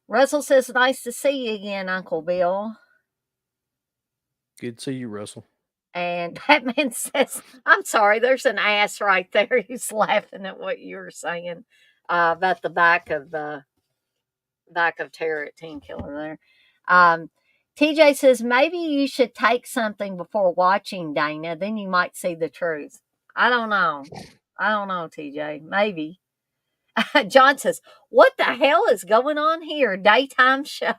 Russell says, nice to see you again, Uncle Bill. Good to see you, Russell. And Batman says, I'm sorry, there's an ass right there. He's laughing at what you were saying about the back of Terror at TenKiller there. TJ says, maybe you should take something before watching, Dana. Then you might see the truth. I don't know, TJ. Maybe. John says, what the hell is going on here? Daytime show.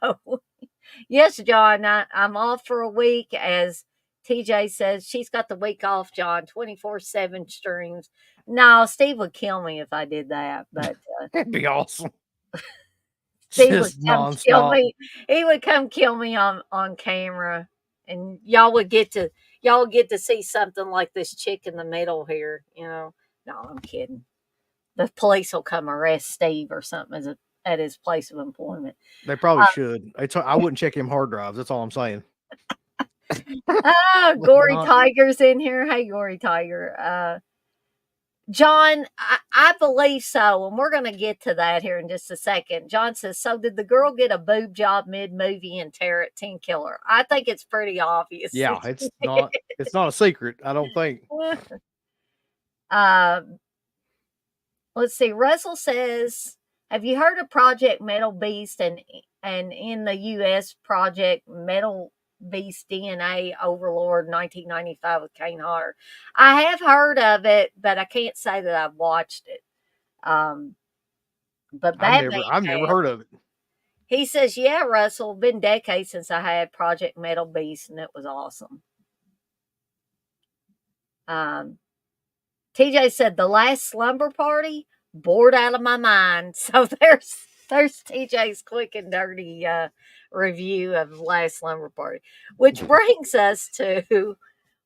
Yes, John, I'm off for a week. As TJ says, she's got the week off, John. 24/7 streams. No, Steve would kill me if I did that. But that'd be awesome. Steve would come kill me. He would come kill me on camera, and y'all would get to see something like this chick in the middle here. No, I'm kidding. The police will come arrest Steve or something at his place of employment. They probably should. I wouldn't check him hard drives. That's all I'm saying. Gory Tiger's in here. Hey, Gory Tiger. John, I believe so, and we're going to get to that here in just a second. John says, so did the girl get a boob job mid-movie in Terror at TenKiller? I think it's pretty obvious. Yeah, it's not a secret, I don't think. Let's see. Russell says, have you heard of Project Metal Beast and in the U.S. Project Metal Beast DNA Overlord 1995 with Kane Hodder? I have heard of it, but I can't say that I've watched it. But I've never heard of it. He says, yeah, Russell, been decades since I had Project Metal Beast, and it was awesome. TJ said, the Last Slumber Party, bored out of my mind. So there's TJ's quick and dirty review of Last Slumber Party, which brings us to,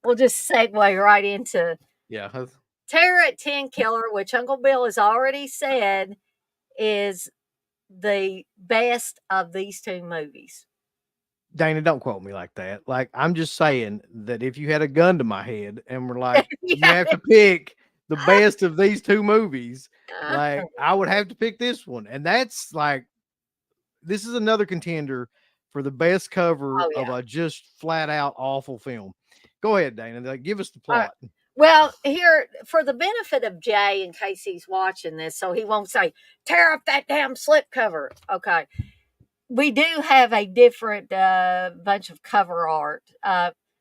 we'll just segue right into Terror at TenKiller, which Uncle Bill has already said is the best of these two movies. Dana, don't quote me like that. Like, I'm just saying that if you had a gun to my head and were like, you have to pick the best of these two movies, like, I would have to pick this one. And that's like, this is another contender for the best cover Oh, of yeah. a just flat out awful film. Go ahead, Dana. Like, give us the All right. plot. Well, here, for the benefit of Jay, in case he's watching this, so he won't say, tear up that damn slipcover. Okay. We do have a different bunch of cover art.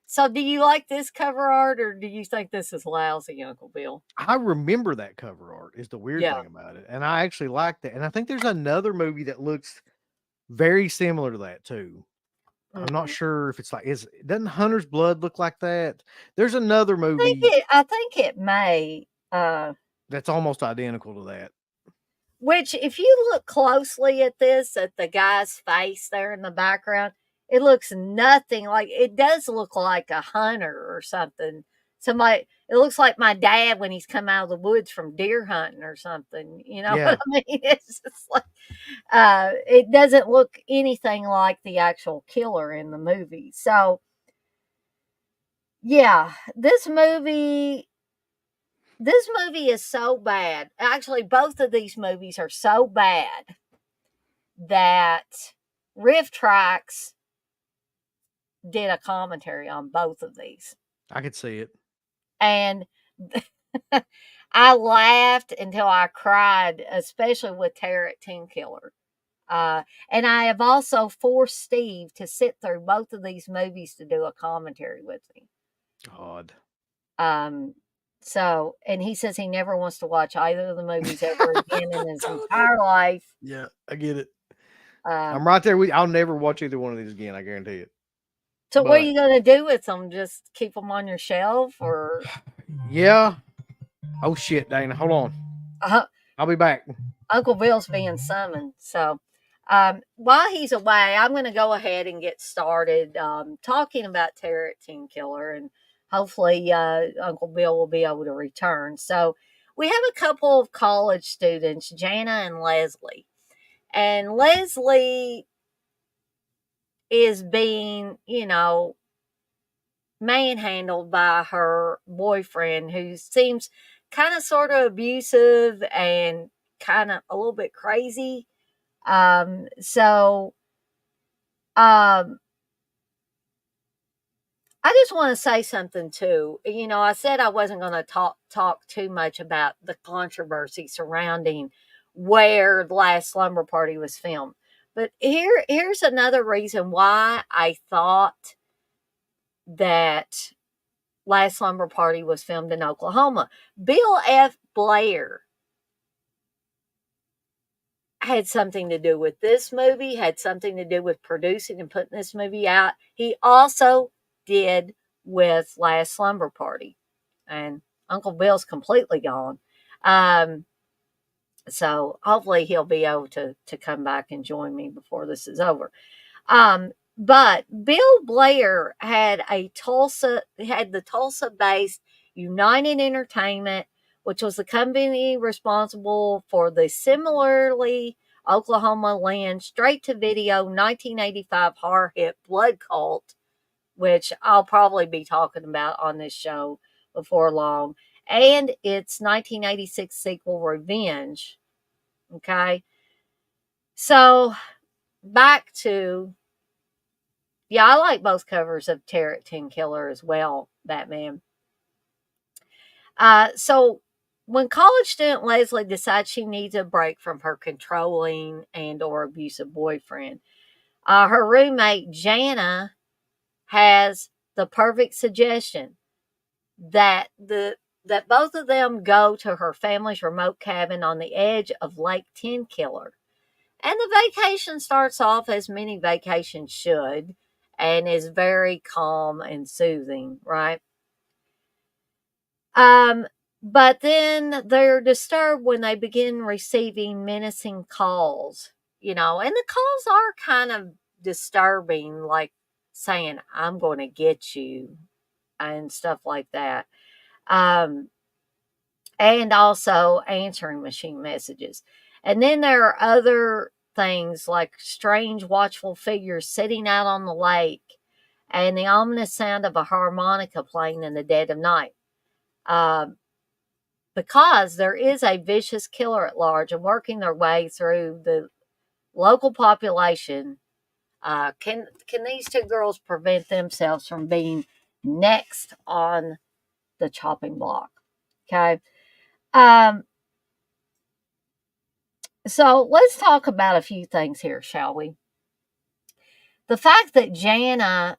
So do you like this cover art, or do you think this is lousy, Uncle Bill? I remember that cover art is the weird Yeah. thing about it. And I actually like that. And I think there's another movie that looks very similar to that too. I'm not Mhm. sure if it's like doesn't Hunter's Blood look like that? There's another movie I think it may. that's almost identical to that. Which, if you look closely at this, at the guy's face there in the background, it looks nothing like. It does look like a hunter or something. Somebody. It looks like my dad when he's come out of the woods from deer hunting or something. You know Yeah. what I mean? It's just like it doesn't look anything like the actual killer in the movie. So, yeah, this movie is so bad. Actually, both of these movies are so bad that Riff Tracks did a commentary on both of these. I could see it. And I laughed until I cried, especially with Terror at TenKiller. And I have also forced Steve to sit through both of these movies to do a commentary with me. God. So, and he says he never wants to watch either of the movies ever again in his entire life. Yeah, I get it. Um, I'm right there with you. I'll never watch either one of these again. I guarantee it. so, what are But you going to do with them? Just keep them on your shelf, or? yeah. Oh shit, Dana. Hold on. I'll be back. Uncle Bill's being summoned. So, while he's away, I'm going to go ahead and get started talking about Terror at TenKiller, and hopefully Uncle Bill will be able to return. So, we have a couple of college students, Jana and Leslie. And Leslie is being, manhandled by her boyfriend, who seems kind of sort of abusive and kind of a little bit crazy. So I just want to say something too. I said I wasn't going to talk too much about the controversy surrounding where the Last Slumber Party was filmed. But here's another reason why I thought that Last Slumber Party was filmed in Oklahoma. Bill F. Blair had something to do with this movie, had something to do with producing and putting this movie out. He also did with Last Slumber Party. And Uncle Bill's completely gone. So hopefully he'll be able to come back and join me before this is over. But Bill Blair had the Tulsa-based United Entertainment, which was the company responsible for the similarly Oklahoma land straight-to-video 1985 horror hit Blood Cult, which I'll probably be talking about on this show before long, and its 1986 sequel, Revenge. Okay? So, back to... Yeah, I like both covers of Terror at TenKiller as well, Batman. So when college student Leslie decides she needs a break from her controlling and or abusive boyfriend, her roommate Jana has the perfect suggestion that both of them go to her family's remote cabin on the edge of Lake TenKiller. And the vacation starts off as many vacations should, and is very calm and soothing, right? But then they're disturbed when they begin receiving menacing calls, and the calls are kind of disturbing, like saying, I'm going to get you, and stuff like that. And also answering machine messages. And then there are other things like strange, watchful figures sitting out on the lake and the ominous sound of a harmonica playing in the dead of night. Because there is a vicious killer at large and working their way through the local population, can these two girls prevent themselves from being next on the chopping block? Okay. So let's talk about a few things here, shall we? The fact that Jana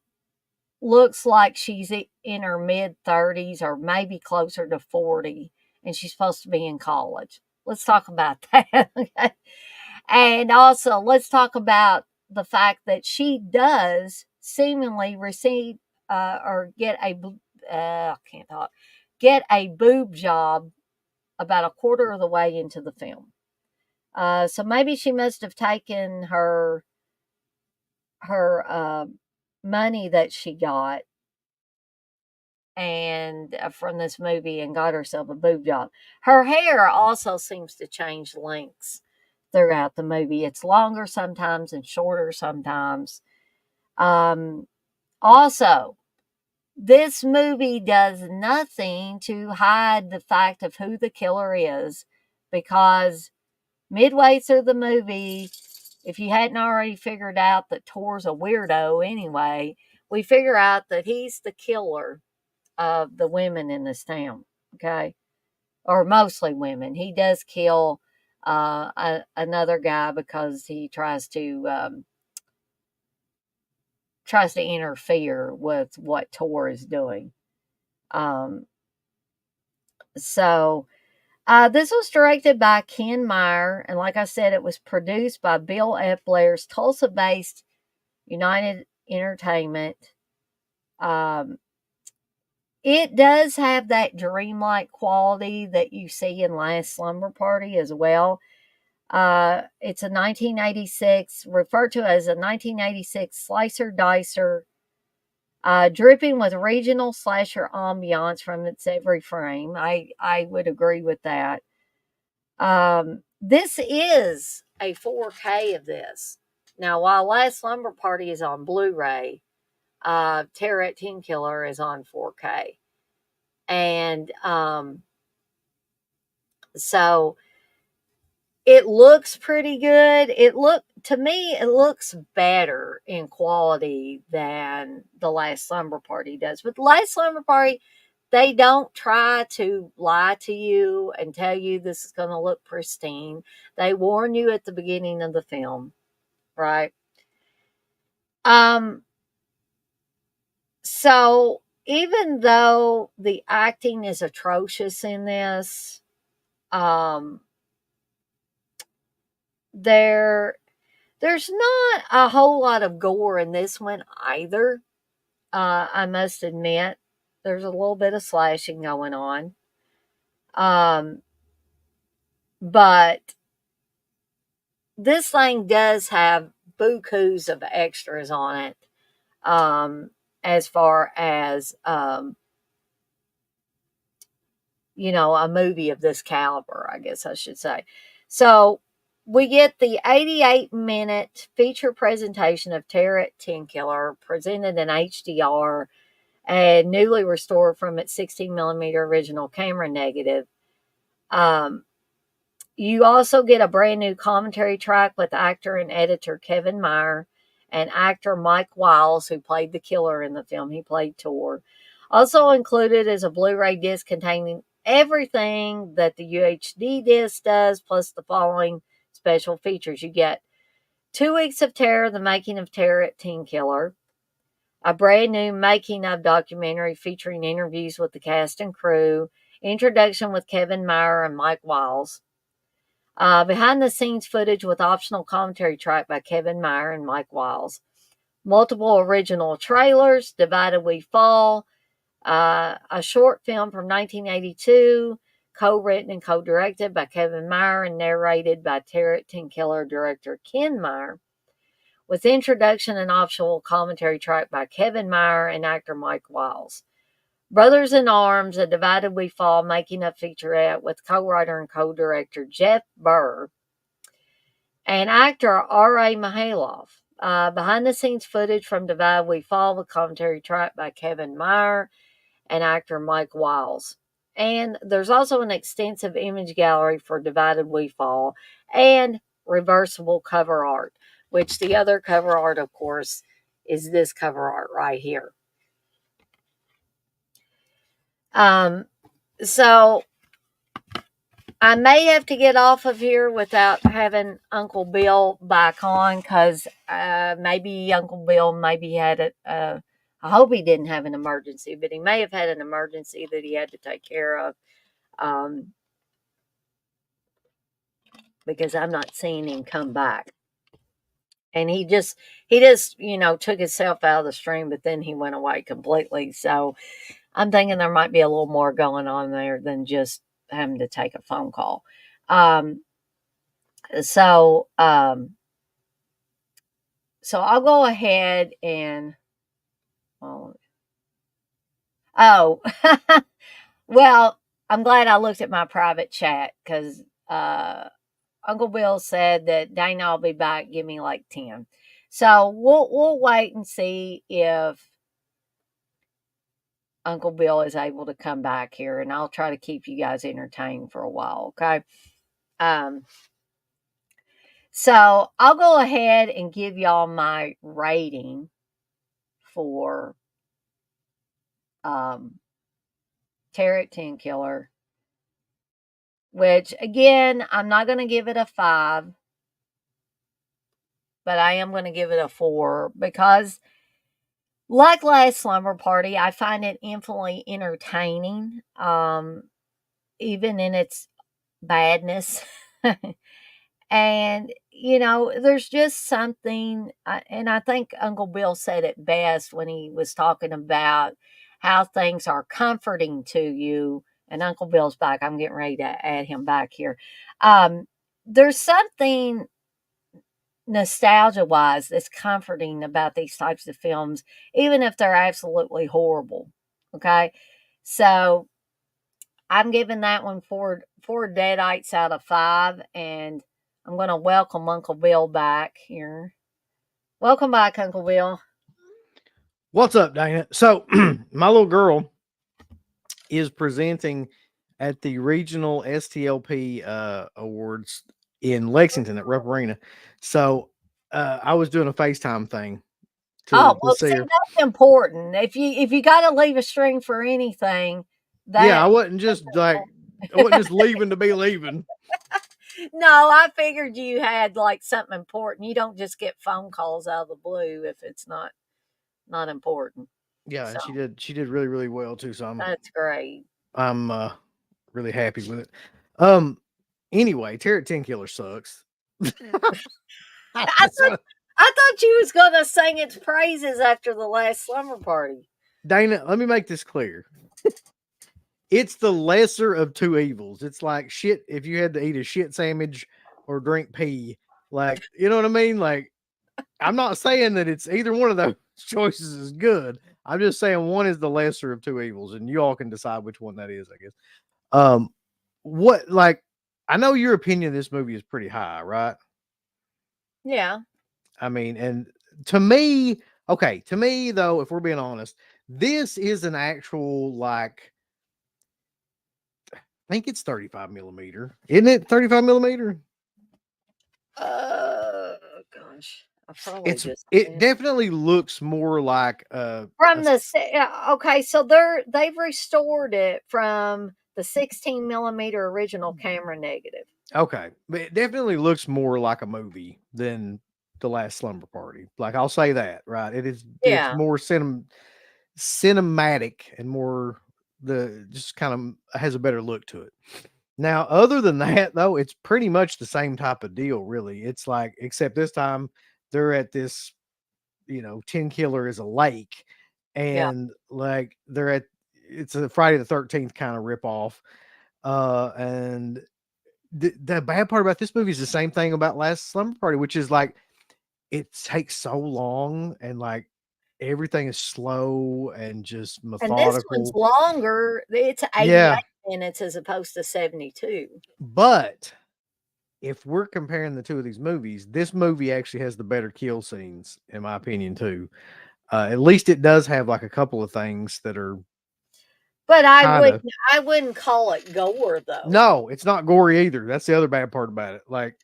looks like she's in her mid-30s or maybe closer to 40, and she's supposed to be in college. Let's talk about that. Okay? And also, let's talk about the fact that she does seemingly receive or get a boob job about a quarter of the way into the film. So maybe she must have taken her money that she got and from this movie and got herself a boob job. Her hair also seems to change lengths throughout the movie. It's longer sometimes and shorter sometimes. Also, this movie does nothing to hide the fact of who the killer is, because midway through the movie, if you hadn't already figured out that Tor's a weirdo anyway, we figure out that he's the killer of the women in this town, okay? Or mostly women. He does kill another guy because he tries to interfere with what Tor is doing. So this was directed by Ken Meyer, and like I said, it was produced by Bill F. Blair's Tulsa-based United Entertainment. It does have that dreamlike quality that you see in Last Slumber Party as well. It's a 1986, referred to as a 1986 slicer-dicer, dripping with regional slasher ambiance from its every frame. I would agree with that. This is a 4K of this. Now, while Last Slumber Party is on Blu-ray, Terror at TenKiller is on 4K. And so it looks pretty good. To me, it looks better in quality than the Last Slumber Party does. But the Last Slumber Party, they don't try to lie to you and tell you this is going to look pristine. They warn you at the beginning of the film, right? So even though the acting is atrocious in this, there's not a whole lot of gore in this one either. I must admit, there's a little bit of slashing going on. But this thing does have bukus of extras on it. As far as, a movie of this caliber, I guess I should say. So we get the 88-minute feature presentation of Terror at TenKiller, presented in HDR and newly restored from its 16mm original camera negative. You also get a brand new commentary track with actor and editor Kevin Meyer and actor Mike Wiles, who played the killer in the film. He played Tor. Also included is a Blu-ray disc containing everything that the UHD disc does, plus the following special features. You get 2 weeks of Terror, the making of Terror at TenKiller, a brand new making of documentary featuring interviews with the cast and crew, introduction with Kevin Meyer and Mike Wiles, behind the scenes footage with optional commentary track by Kevin Meyer and Mike Wiles, multiple original trailers, Divided We Fall, a short film from 1982, co-written and co-directed by Kevin Meyer and narrated by Terror at TenKiller director Ken Meyer, with introduction and optional commentary track by Kevin Meyer and actor Mike Wiles. Brothers in Arms, a Divided We Fall making of featurette with co-writer and co-director Jeff Burr, and actor R.A. Mihailoff. Behind the scenes footage from Divide We Fall with commentary track by Kevin Meyer and actor Mike Wiles. And there's also an extensive image gallery for Divided We Fall and reversible cover art, which the other cover art, of course, is this cover art right here. So I may have to get off of here without having Uncle Bill back on, because maybe Uncle Bill had I hope he didn't have an emergency, but he may have had an emergency that he had to take care of, because I'm not seeing him come back. And he just took himself out of the stream, but then he went away completely. So I'm thinking there might be a little more going on there than just having to take a phone call. So I'll go ahead and, well, I'm glad I looked at my private chat, because Uncle Bill said that Dana will be back. Give me like 10. So we'll wait and see if Uncle Bill is able to come back here, and I'll try to keep you guys entertained for a while. Okay. So I'll go ahead and give y'all my rating for Terror at TenKiller, which, again, I'm not going to give it a 5, but I am going to give it a 4, because, like Last Slumber Party, I find it infinitely entertaining, even in its badness. And, there's just something, and I think Uncle Bill said it best when he was talking about how things are comforting to you. And Uncle Bill's back. I'm getting ready to add him back here. There's something nostalgia-wise that's comforting about these types of films, even if they're absolutely horrible. Okay? So I'm giving that one 4 deadites out of 5, and I'm going to welcome Uncle Bill back here. Welcome back, Uncle Bill. What's up, Dana? So, my little girl is presenting at the regional STLP awards in Lexington at Rupp Arena. So, I was doing a FaceTime thing. Well, see, that's important. If you got to leave a string for anything, I wasn't just leaving to be leaving. No, I figured you had like something important. You don't just get phone calls out of the blue if it's not important. Yeah, so. And she did really, really well too. So that's great. I'm really happy with it. Anyway, Terror at TenKiller sucks. I thought you was gonna sing its praises after the Last Slumber Party. Dana, let me make this clear. It's the lesser of two evils. It's like shit if you had to eat a shit sandwich or drink pee. Like, you know what I mean? Like, I'm not saying that it's either one of those choices is good. I'm just saying one is the lesser of two evils, and you all can decide which one that is, I guess. I know your opinion of this movie is pretty high, right? Yeah. I mean, and to me, though, if we're being honest, this is an actual, like, I think it's 35 millimeter. Isn't it 35 millimeter? Gosh. It definitely looks more like okay, so they've restored it from the 16 millimeter original camera negative. Okay, but it definitely looks more like a movie than The Last Slumber Party. Like, I'll say that, right? It's more cinematic and more just kind of has a better look to it. Now, other than that, though, it's pretty much the same type of deal, really. It's like, except this time they're at this, TenKiller is a lake, and like it's a Friday the 13th kind of ripoff. And the bad part about this movie is the same thing about Last Slumber Party, which is like it takes so long and like everything is slow and just methodical. And this one's longer. It's 88 minutes as opposed to 72. But if we're comparing the two of these movies, this movie actually has the better kill scenes, in my opinion, too. At least it does have like a couple of things that are But kind of. I wouldn't call it gore though. No, it's not gory either. That's the other bad part about it. Like,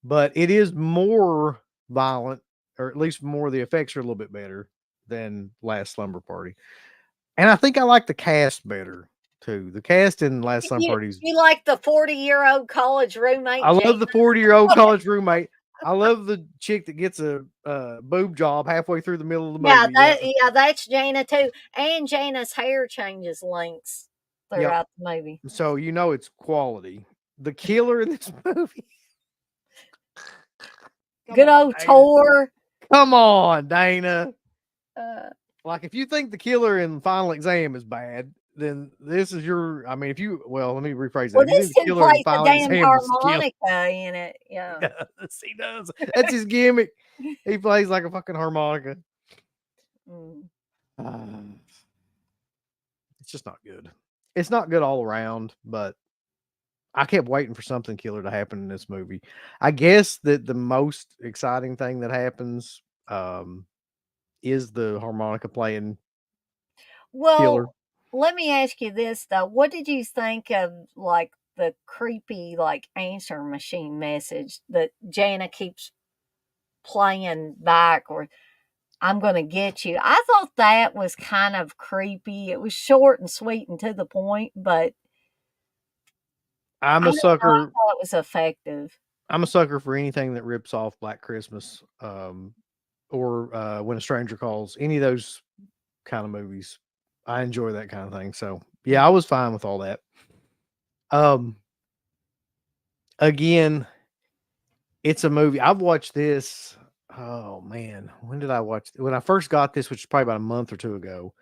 but it is more violent, or at least more the effects are a little bit better than Last Slumber Party. And I think I like the cast better too. The cast in Last Slumber Party. You like the 40-year-old college roommate? I love the 40-year-old college roommate. I love the chick that gets a boob job halfway through the middle of the movie. That's Jana too. And Jana's hair changes lengths throughout the movie. So you know it's quality. The killer in this movie. Good old Tor. Come on, Dana. Like if you think the killer in Final Exam is bad, then this is your. I mean, let me rephrase that. Well, if you this think the dude killer in plays the Final damn Exam harmonica in it. Yeah. Yes, he does. That's his gimmick. He plays like a fucking harmonica. It's just not good. It's not good all around, but I kept waiting for something killer to happen in this movie. I guess that the most exciting thing that happens is the harmonica playing killer. Well, let me ask you this though. What did you think of like the creepy like answer machine message that Jana keeps playing back, or I'm gonna get you? I thought that was kind of creepy. It was short and sweet and to the point, but I'm a sucker. I thought it was effective. I'm a sucker for anything that rips off Black Christmas, or When a Stranger Calls. Any of those kind of movies, I enjoy that kind of thing. So yeah, I was fine with all that. Again, it's a movie. I've watched this. Oh man, when did I watch it? When I first got this, which is probably about a month or two ago,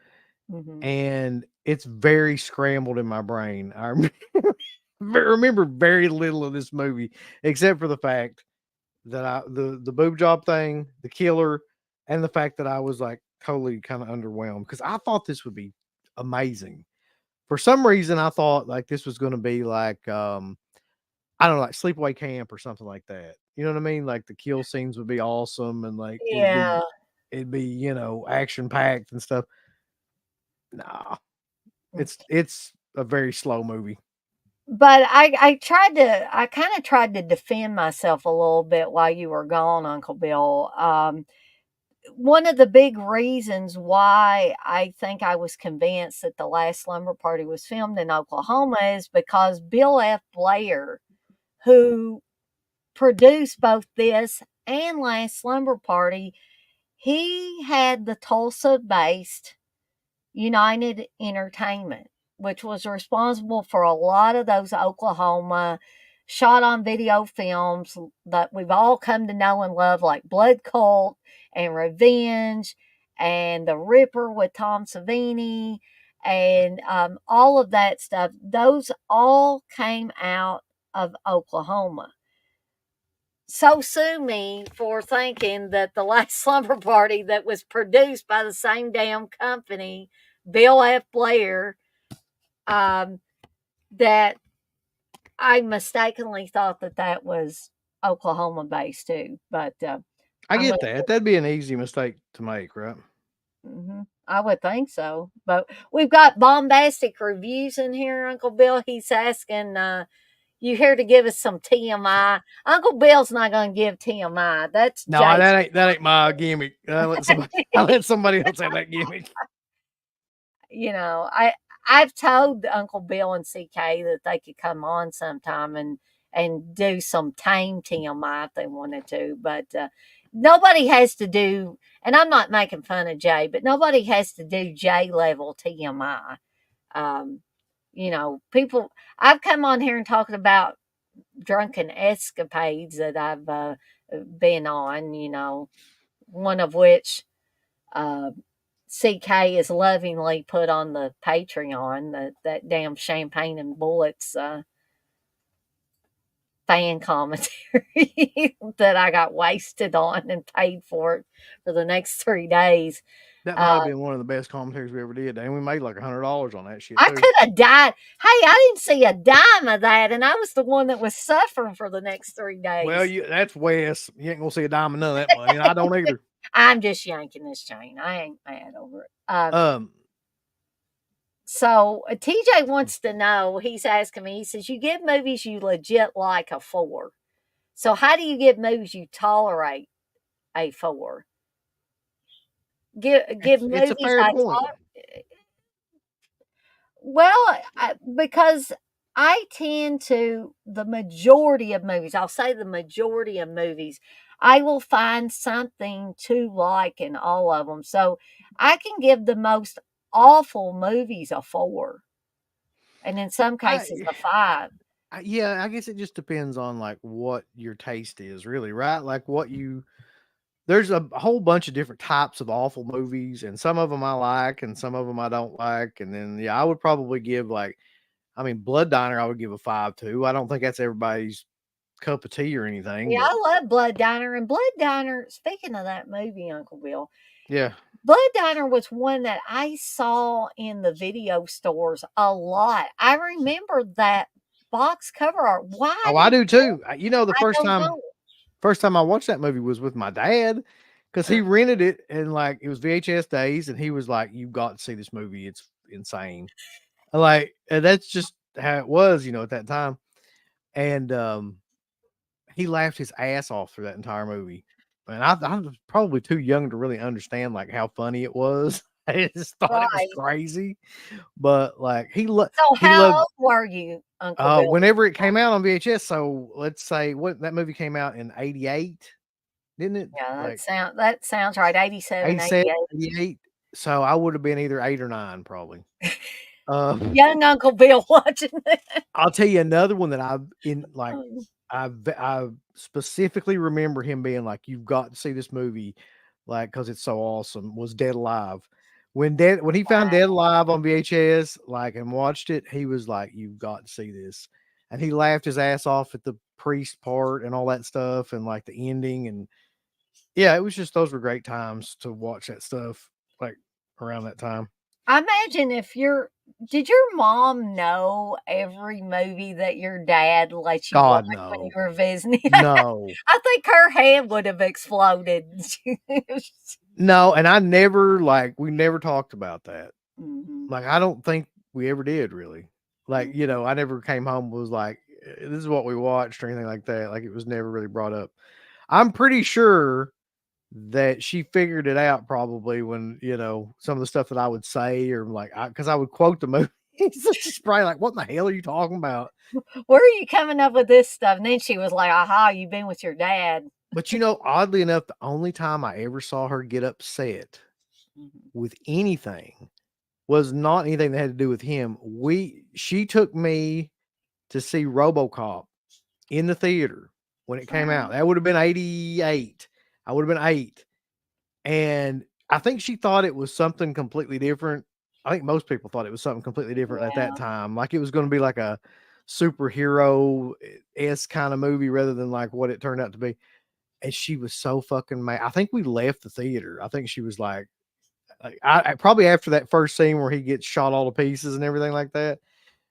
and it's very scrambled in my brain. I remember very little of this movie, except for the fact that the boob job thing, the killer, and the fact that I was like totally kind of underwhelmed because I thought this would be amazing. For some reason, I thought like this was going to be like I don't know, like Sleepaway Camp or something like that. You know what I mean? Like the kill scenes would be awesome and like it'd be action packed and stuff. Nah, it's a very slow movie. But I kind of tried to defend myself a little bit while you were gone, Uncle Bill. One of the big reasons why I think I was convinced that the Last Slumber Party was filmed in Oklahoma is because Bill F. Blair, who produced both this and Last Slumber Party, he had the Tulsa-based United Entertainment, which was responsible for a lot of those Oklahoma shot on video films that we've all come to know and love, like Blood Cult and Revenge and The Ripper with Tom Savini and all of that stuff. Those all came out of Oklahoma. So sue me for thinking that the Last Slumber Party that was produced by the same damn company, Bill F. Blair, that I mistakenly thought that was Oklahoma based too. But I get that. That'd be an easy mistake to make, right? I would think so. But we've got bombastic reviews in here, Uncle Bill. He's asking, you here to give us some TMI? Uncle Bill's not going to give TMI. That's no, Jason. that ain't my gimmick. I let somebody else have that gimmick. I've told Uncle Bill and CK that they could come on sometime and do some tame TMI if they wanted to, but nobody has to do. And I'm not making fun of Jay, but nobody has to do Jay level TMI. People. I've come on here and talking about drunken escapades that I've been on. One of which CK is lovingly put on the Patreon, that damn champagne and bullets fan commentary that I got wasted on and paid for the next 3 days. That might have been one of the best commentaries we ever did, and we made like $100 on that shit I too. could have died. Hey, I didn't see a dime of that, and I was the one that was suffering for the next 3 days. Well, that's Wes. You ain't gonna see a dime of none of that money, and I don't either. I'm just yanking this chain. I ain't mad over it. So TJ wants to know, he's asking me, he says, you give movies you legit like a 4. So how do you give movies you tolerate a 4? Give movies it's a fair point. Well, because I tend to, the majority of movies, I'll say the majority of movies, I will find something to like in all of them. So I can give the most awful movies a 4, and in some cases a 5. Yeah, I guess it just depends on like what your taste is, really, right? Like there's a whole bunch of different types of awful movies, and some of them I like, and some of them I don't like. And then I would probably give Blood Diner, I would give a 5 to. I don't think that's everybody's cup of tea or anything. Yeah, I love Blood Diner, and Blood Diner. Speaking of that movie, Uncle Bill. Yeah. Blood Diner was one that I saw in the video stores a lot. I remember that box cover art. Why? Oh, I do too. The first time I watched that movie was with my dad, because he rented it, and like it was VHS days, and he was like, "You've got to see this movie. It's insane." And that's just how it was, at that time. And he laughed his ass off through that entire movie. And I was probably too young to really understand like how funny it was. I just thought it was crazy. But like So how old were you, Uncle Bill? Whenever it came out on VHS. So let's say that movie came out in 88, didn't it? Yeah, that sounds right. 87, 88. So I would have been either 8 or 9, probably. Young Uncle Bill watching that. I'll tell you another one that I specifically remember him being like, "You've got to see this movie, like, because it's so awesome." Was Dead Alive. When he found Dead Alive on VHS, like, and watched it, he was like, "You've got to see this," and he laughed his ass off at the priest part and all that stuff, and like the ending, and yeah, it was just, those were great times to watch that stuff, like around that time. I imagine did your mom know every movie that your dad let you watch when you were visiting? No. I think her head would have exploded. No, and we never talked about that. Mm-hmm. Like, I don't think we ever did, really. Like, I never came home and was like, this is what we watched or anything like that. Like, it was never really brought up. I'm pretty sure that she figured it out probably when, some of the stuff that I would say, or like, because I would quote the movie. She's probably like, what in the hell are you talking about? Where are you coming up with this stuff? And then she was like, aha, you've been with your dad. But oddly enough, the only time I ever saw her get upset with anything was not anything that had to do with him. She took me to see RoboCop in the theater when it came out. That would have been 88. I would have been 8. And I think she thought it was something completely different. I think most people thought it was something completely different at that time. Like it was going to be like a superhero-esque kind of movie rather than like what it turned out to be. And she was so fucking mad. I think we left the theater. I think she was like I probably after that first scene where he gets shot all to pieces and everything like that,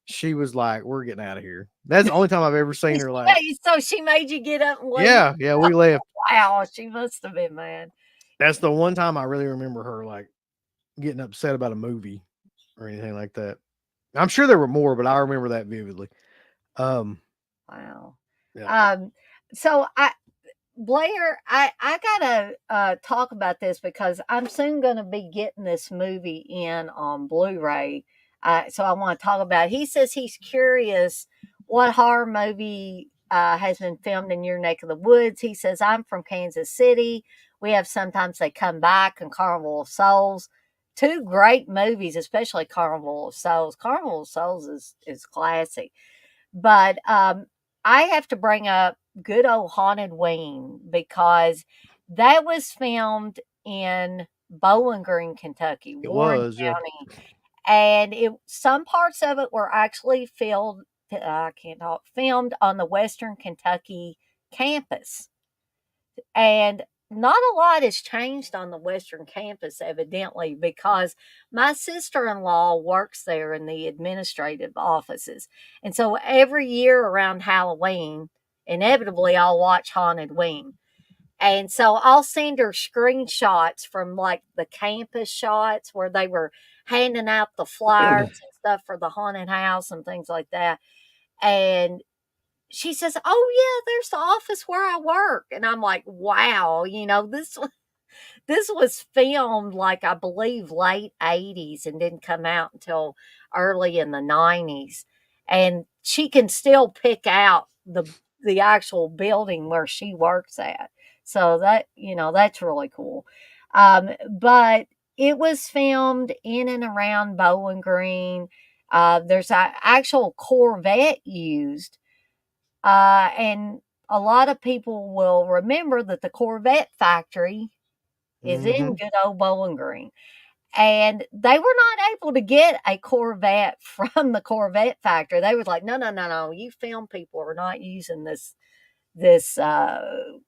she was like, we're getting out of here. That's the only time I've ever seen her like. So she made you get up and leave? Yeah, we left. Wow, she must have been mad. That's the one time I really remember her like getting upset about a movie or anything like that. I'm sure there were more, but I remember that vividly. Wow. Yeah. So Blair, I gotta talk about this because I'm soon gonna be getting this movie in on Blu-ray. So I want to talk about it. He says he's curious what horror movie has been filmed in your neck of the woods. He says, I'm from Kansas City. We have Sometimes They Come Back and Carnival of Souls. 2 great movies, especially Carnival of Souls. Carnival of Souls is classic. But I have to bring up good old Haunted Wing because that was filmed in Bowling Green, Kentucky. It Warren was, County. And some parts of it were actually filmed I can't talk, filmed on the Western Kentucky campus. And not a lot has changed on the Western campus, evidently, because my sister in law works there in the administrative offices. And so every year around Halloween, inevitably, I'll watch Haunted Wing. And so I'll send her screenshots from like the campus shots where they were handing out the flyers and stuff for the haunted house and things like that. And she says, "Oh yeah, there's the office where I work." And I'm like, "Wow, this was filmed like I believe late 80s and didn't come out until early in the 90s." And she can still pick out the actual building where she works at. So that's really cool. But it was filmed in and around Bowling Green. There's an actual Corvette used, and a lot of people will remember that the Corvette factory is in good old Bowling Green. And they were not able to get a Corvette from the Corvette factory. They was like, no, no, no, no. You film people are not using this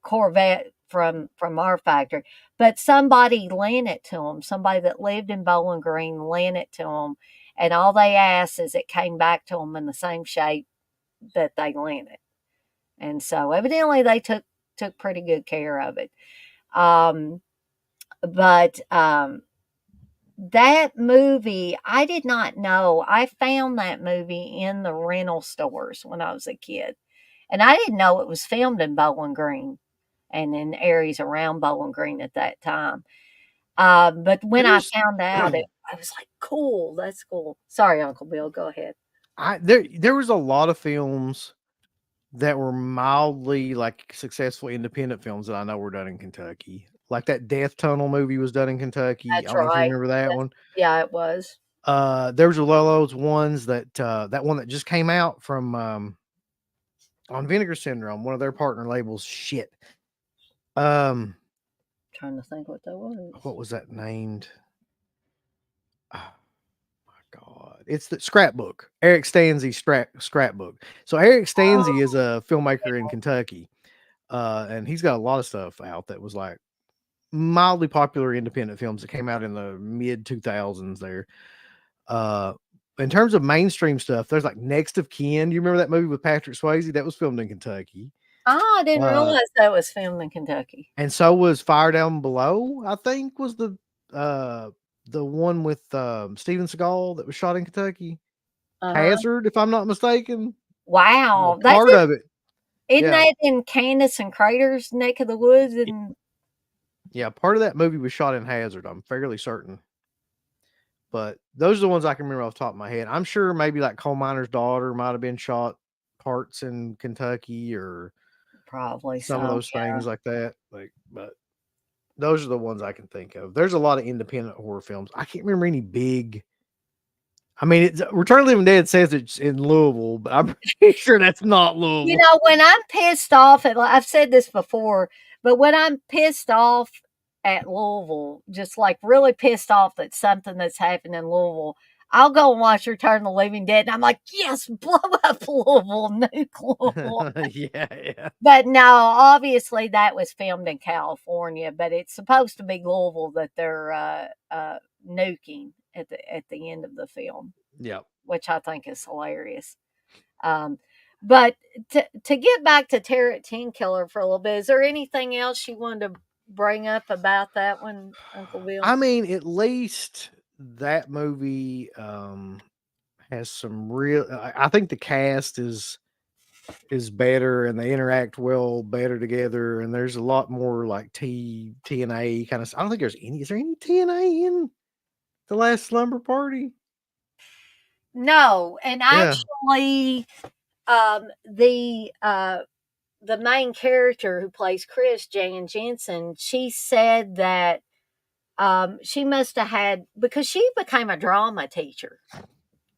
Corvette from our factory. But somebody lent it to them. Somebody that lived in Bowling Green lent it to them. And all they asked is it came back to them in the same shape that they lent it. And so evidently they took pretty good care of it. But that movie, I did not know. I found that movie in the rental stores when I was a kid. And I didn't know it was filmed in Bowling Green and in areas around Bowling Green at that time. But when I found out it, I was like, cool, that's cool. Sorry, Uncle Bill, go ahead. There was a lot of films that were mildly like successful independent films that I know were done in Kentucky. Like that Death Tunnel movie was done in Kentucky. That's I don't know if you right. remember that one. Yeah, it was. There was a lot of those ones that one that just came out from on Vinegar Syndrome, one of their partner labels. Shit. Trying to think what that was. What was that named? Oh my God. It's the Scrapbook. Eric Stanzey's Scrapbook. So Eric Stanzey is a filmmaker in Kentucky. And he's got a lot of stuff out that was like mildly popular independent films that came out in the mid 2000s there. In terms of mainstream stuff, there's like Next of Kin. Do you remember that movie with Patrick Swayze? That was filmed in Kentucky. Oh, I didn't realize that was filmed in Kentucky. And so was Fire Down Below, I think, was the one with Steven Seagal that was shot in Kentucky. Hazard, if I'm not mistaken. Wow. Well, part of it. Isn't that in Candace and Crater's neck of the woods? Yeah, part of that movie was shot in Hazard, I'm fairly certain. But those are the ones I can remember off the top of my head. I'm sure maybe like Coal Miner's Daughter might have been shot parts in Kentucky or probably some of those things like that. But those are the ones I can think of. There's a lot of independent horror films. I can't remember any big. I mean, Return of the Living Dead says it's in Louisville, but I'm pretty sure that's not Louisville. When I'm pissed off I've said this before, but when I'm pissed off at Louisville, just like really pissed off that something that's happened in Louisville, I'll go and watch Return of the Living Dead, and I'm like, yes, blow up Louisville, nuke Louisville. Yeah. But no, obviously that was filmed in California, but it's supposed to be Louisville that they're nuking at the end of the film. Yeah, which I think is hilarious. But to get back to TenKiller for a little bit, is there anything else you wanted to bring up about that one, Uncle Bill? I mean, at least that movie has some real. I think the cast is better, and they interact better together, and there's a lot more like TNA kind of. I don't think there's any. Is there any TNA in the Last Slumber Party? No, and actually, the main character who plays Chris, Jan Jensen, she said that she must have had, because she became a drama teacher.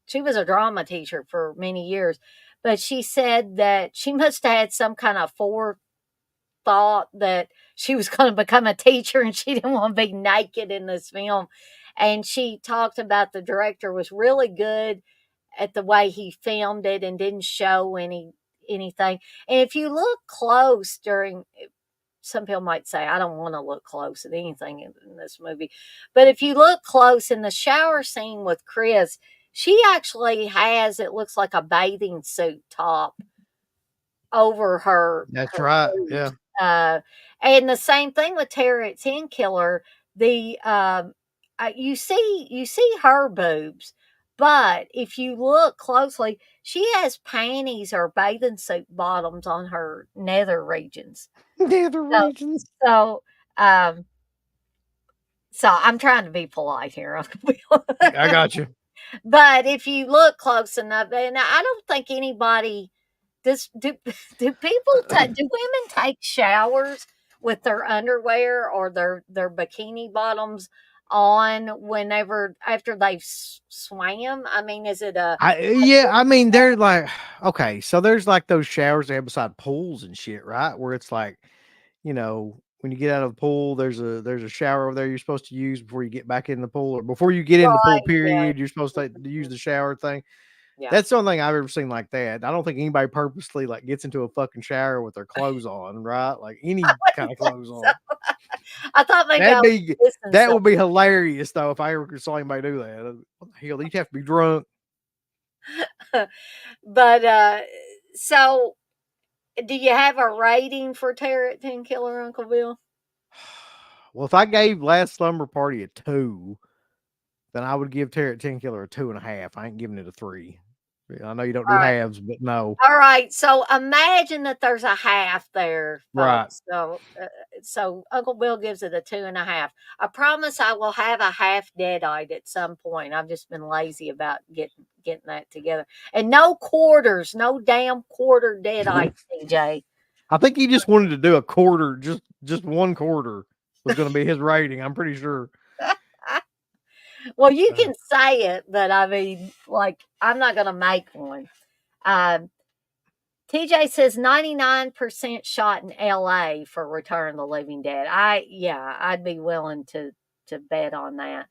She was a drama teacher for many years, but she said that she must have had some kind of forethought that she was going to become a teacher and she didn't want to be naked in this film. And she talked about the director was really good at the way he filmed it and didn't show anything. And if you look close during, some people might say, I don't want to look close at anything in this movie. But if you look close in the shower scene with Chris, she actually has, it looks like a bathing suit top over her. That's her right. boobs. Yeah. And the same thing with Tara at TenKiller. The you see her boobs, but if you look closely, she has panties or bathing suit bottoms on her nether regions. Nether regions. So, so I'm trying to be polite here, Uncle Bill. I got you. But if you look close enough, and I don't think anybody do women take showers with their underwear or their bikini bottoms on whenever after they've swam? I mean, is it a I mean, they're like, okay, so there's like those showers they have beside pools and shit, right? Where it's like, you know, when you get out of the pool, there's a shower over there you're supposed to use before you get back in the pool, or before you get in the pool, right? Yeah, period. You're supposed to use the shower thing. yeah. That's the only thing I've ever seen like that. I don't think anybody purposely like gets into a fucking shower with their clothes on, right? Like any kind of clothes on. I thought maybe I was missing that would something. be hilarious though if I ever saw anybody do that. Hell, you'd have to be drunk. But so do you have a rating for Tara at TenKiller, Uncle Bill? Well, if I gave Last Slumber Party a 2, then I would give Tara at TenKiller a 2.5. I ain't giving it a 3. I know you don't do halves, but no. All right, so imagine that there's a half there, folks. Right. So Uncle Bill gives it a 2.5. I promise I will have a half deadite at some point. I've just been lazy about getting that together. And no quarters, no damn quarter deadite, TJ. I think he just wanted to do a quarter, just 1 quarter was going to be his rating. I'm pretty sure. Well, you can say it, but I mean, like, I'm not going to make one. TJ says 99% shot in LA for Return of the Living Dead. I'd be willing to bet on that.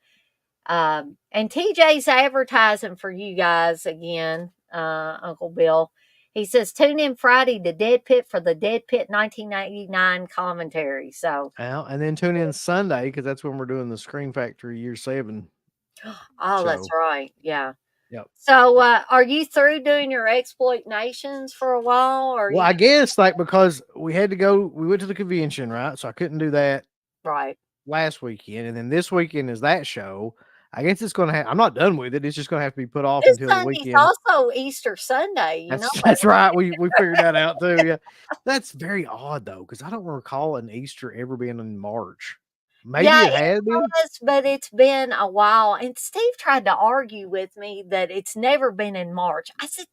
And TJ's advertising for you guys again, Uncle Bill. He says, tune in Friday to Dead Pit for the Dead Pit 1989 commentary. So, well, and then tune in Sunday because that's when we're doing the Scream Factory Year 7. Oh, that's right. Yeah. Yep. So, are you through doing your exploit nations for a while? Or I guess like because we went to the convention, right? So I couldn't do that right last weekend, and then this weekend is that show. I guess it's gonna I'm not done with it. It's just gonna have to be put off until the weekend. It's also Easter Sunday. That's right. We figured that out too. Yeah, that's very odd though, because I don't recall an Easter ever being in March. Maybe it has been, but it's been a while. And Steve tried to argue with me that it's never been in March. I said,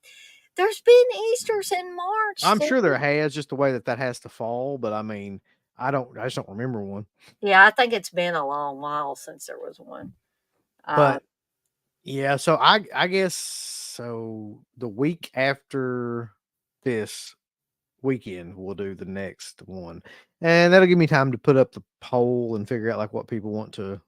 "There's been Easters in March." I'm sure there has, just the way that has to fall. But I mean, I just don't remember one. Yeah, I think it's been a long while since there was one. But yeah, so I guess so. The week after this weekend, we'll do the next one, and that'll give me time to put up the poll and figure out like what people want to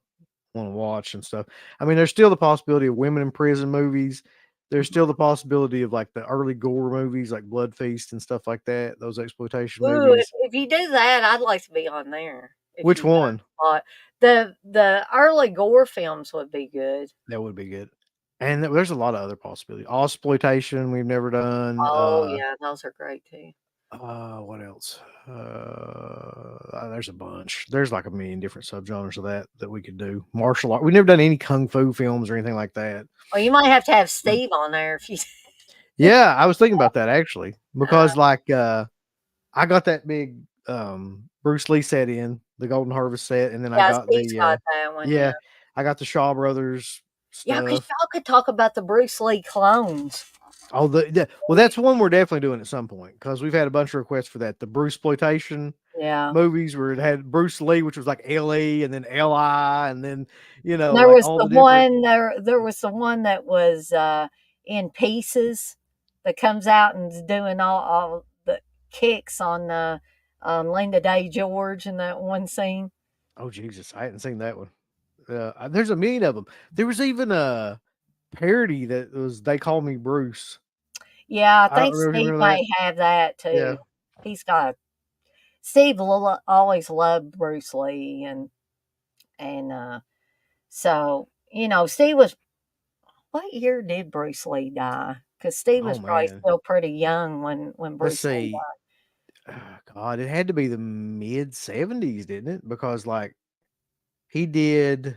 watch and stuff. I mean, there's still the possibility of women in prison movies. There's still the possibility of like the early gore movies, like Blood Feast and stuff like that. Those exploitation movies. If you do that, I'd like to be on there. Which one? The early gore films would be good. That would be good. And there's a lot of other possibilities. Exploitation we've never done. Oh yeah, those are great too. What else? There's a bunch. There's like a million different subgenres of that we could do. Martial art. We've never done any kung fu films or anything like that. Well, you might have to have Steve on there if you. Yeah, I was thinking about that actually because I got that big Bruce Lee set in the Golden Harvest set, and then I got got that one. Yeah, I got the Shaw Brothers stuff. Yeah, because y'all could talk about the Bruce Lee clones. Oh, well, that's one we're definitely doing at some point because we've had a bunch of requests for that. The Bruce exploitation movies where it had Bruce Lee, which was like LE and then LI, and then there was there was the one that was in pieces that comes out and is doing all the kicks on Linda Day George in that one scene. Oh Jesus, I hadn't seen that one. There's a million of them. There was even parody that was They Call Me Bruce. Yeah, I I don't think remember if you Steve remember may that. have that too. Yeah. He's got Steve always loved Bruce Lee, and so Steve was. What year did Bruce Lee die? Because Steve Oh was probably man. still pretty young when Let's Bruce Lee see. God, it had to be the mid 70s, didn't it? Because like he did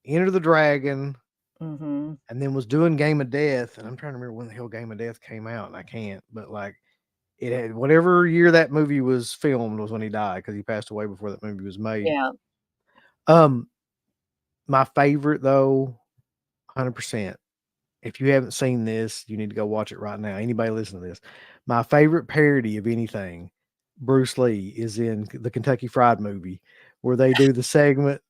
Enter the Dragon died. Mm-hmm. and then was doing Game of Death. And I'm trying to remember when the hell Game of Death came out, and I can't, but like it had whatever year that movie was filmed was when he died because he passed away before that movie was made. Yeah. My favorite though, 100%. If you haven't seen this, you need to go watch it right now. Anybody listen to this? My favorite parody of anything, Bruce Lee, is in the Kentucky Fried Movie, where they do the segment.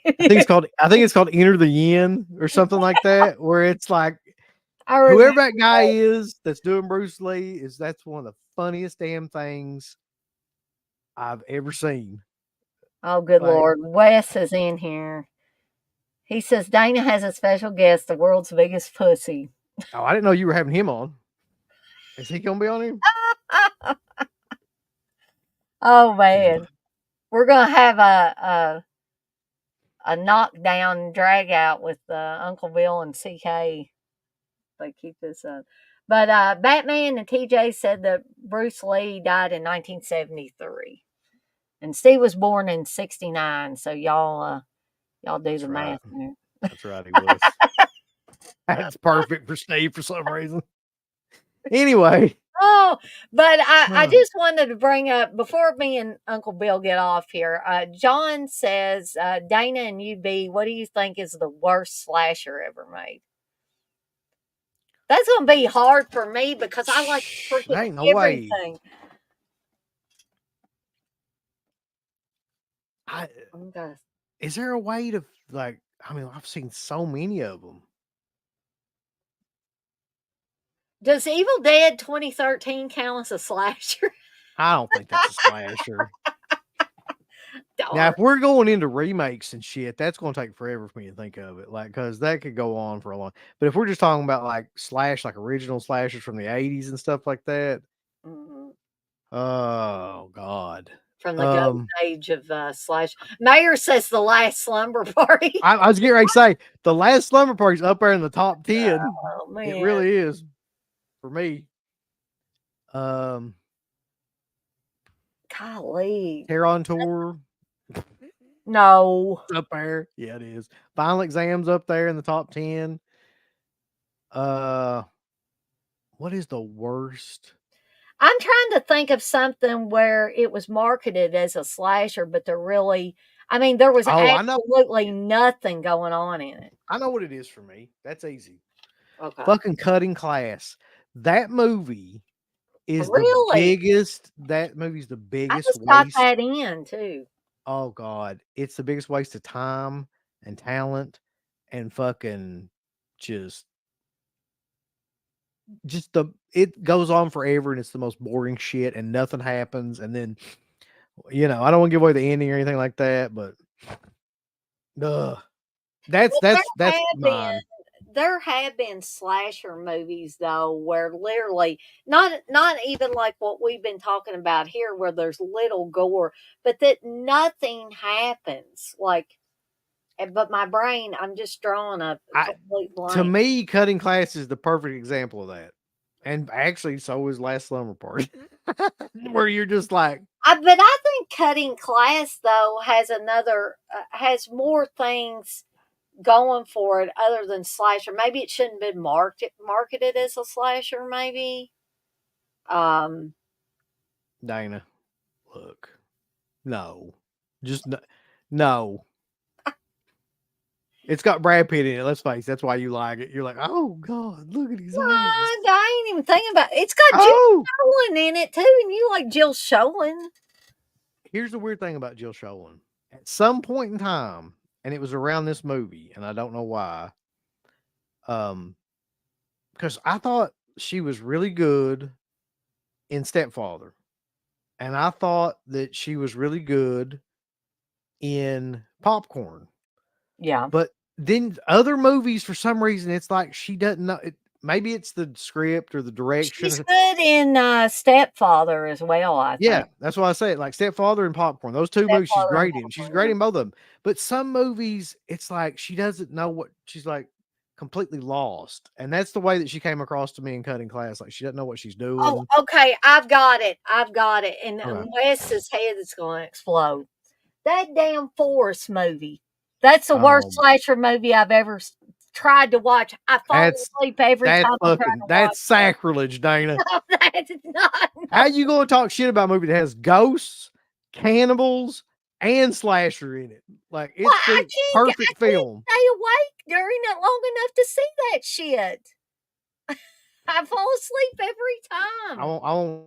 I think it's called Enter the Yin or something like that, where it's like I remember. whoever that guy is that's doing Bruce Lee that's one of the funniest damn things I've ever seen. Oh, good Like, Lord. Wes is in here. He says Dana has a special guest, the world's biggest pussy. oh, I didn't know you were having him on. Is he gonna be on him? Oh man, we're gonna have a knockdown drag out with Uncle Bill and CK. They keep this up. But Batman and TJ said that Bruce Lee died in 1973, and Steve was born in '69. So y'all do That's the right. math there. That's right, he was. That's perfect for Steve for some reason. Anyway. Oh, but I just wanted to bring up before me and Uncle Bill get off here. John says, Dana and UB, what do you think is the worst slasher ever made? That's going to be hard for me because I like freaking ain't no way. everything. Is there a way to like? I mean, I've seen so many of them. Does Evil Dead 2013 count as a slasher? I don't think that's a slasher. Darn. Now, if we're going into remakes and shit, that's going to take forever for me to think of it. Like, because that could go on for a long. But if we're just talking about like original slashers from the 80s and stuff like that, oh God. From the golden age of slash. Mayor says the Last Slumber Party. I was getting ready to say the Last Slumber Party's up there in the top 10. Oh man, it really is for me. Golly, Terror on Tour. No. It's up there. Yeah, it is. Final Exam's up there in the top 10. What is the worst? I'm trying to think of something where it was marketed as a slasher, but there was absolutely nothing going on in it. I know what it is for me. That's easy. Okay. Fucking Cutting Class. That movie is Really? the biggest. That movie's the biggest I just got that in too. Oh God, it's the biggest waste of time and talent and fucking just it goes on forever and it's the most boring shit and nothing happens and then I don't want to give away the ending or anything like that, but that's mine. There have been slasher movies though where literally not even like what we've been talking about here where there's little gore, but that nothing happens. But my brain, I'm just drawing a complete blank. To me, Cutting Class is the perfect example of that. And actually, so is Last Slumber Party. Where you're just like... But I think Cutting Class, though, has more things going for it other than slasher. Maybe it shouldn't have been marketed as a slasher, maybe. Dana, look. No. Just no. It's got Brad Pitt in it. Let's face it. That's why you like it. You're like, oh God, look at his eyes. I ain't even thinking about it. It's got Jill Schoen in it too, and you like Jill Schoen. Here's the weird thing about Jill Schoen. At some point in time, and it was around this movie, and I don't know why. Because I thought she was really good in Stepfather, and I thought that she was really good in Popcorn. Yeah. But then other movies, for some reason, it's like she doesn't know. Maybe it's the script or the direction. She's good in Stepfather as well, I Yeah, think. that's why I say it. Like Stepfather and Popcorn, those two movies she's Stepfather and great in. She's Popcorn, great yeah. in both of them. But some movies, it's like she doesn't know what she's like completely lost. And that's the way that she came across to me in Cutting Class. Like she doesn't know what she's Oh, doing. okay, I've got it. I've got it. And Okay. Wes's head is going to explode. That damn Forest movie. That's the worst slasher movie I've ever tried to watch. I fall asleep every time I try to watch that's sacrilege, Dana. it. No, that's not. How you gonna talk shit about a movie that has ghosts, cannibals, and slasher in it? Like it's I the perfect film. stay awake during it long enough to see that shit. I fall asleep every time. I won't.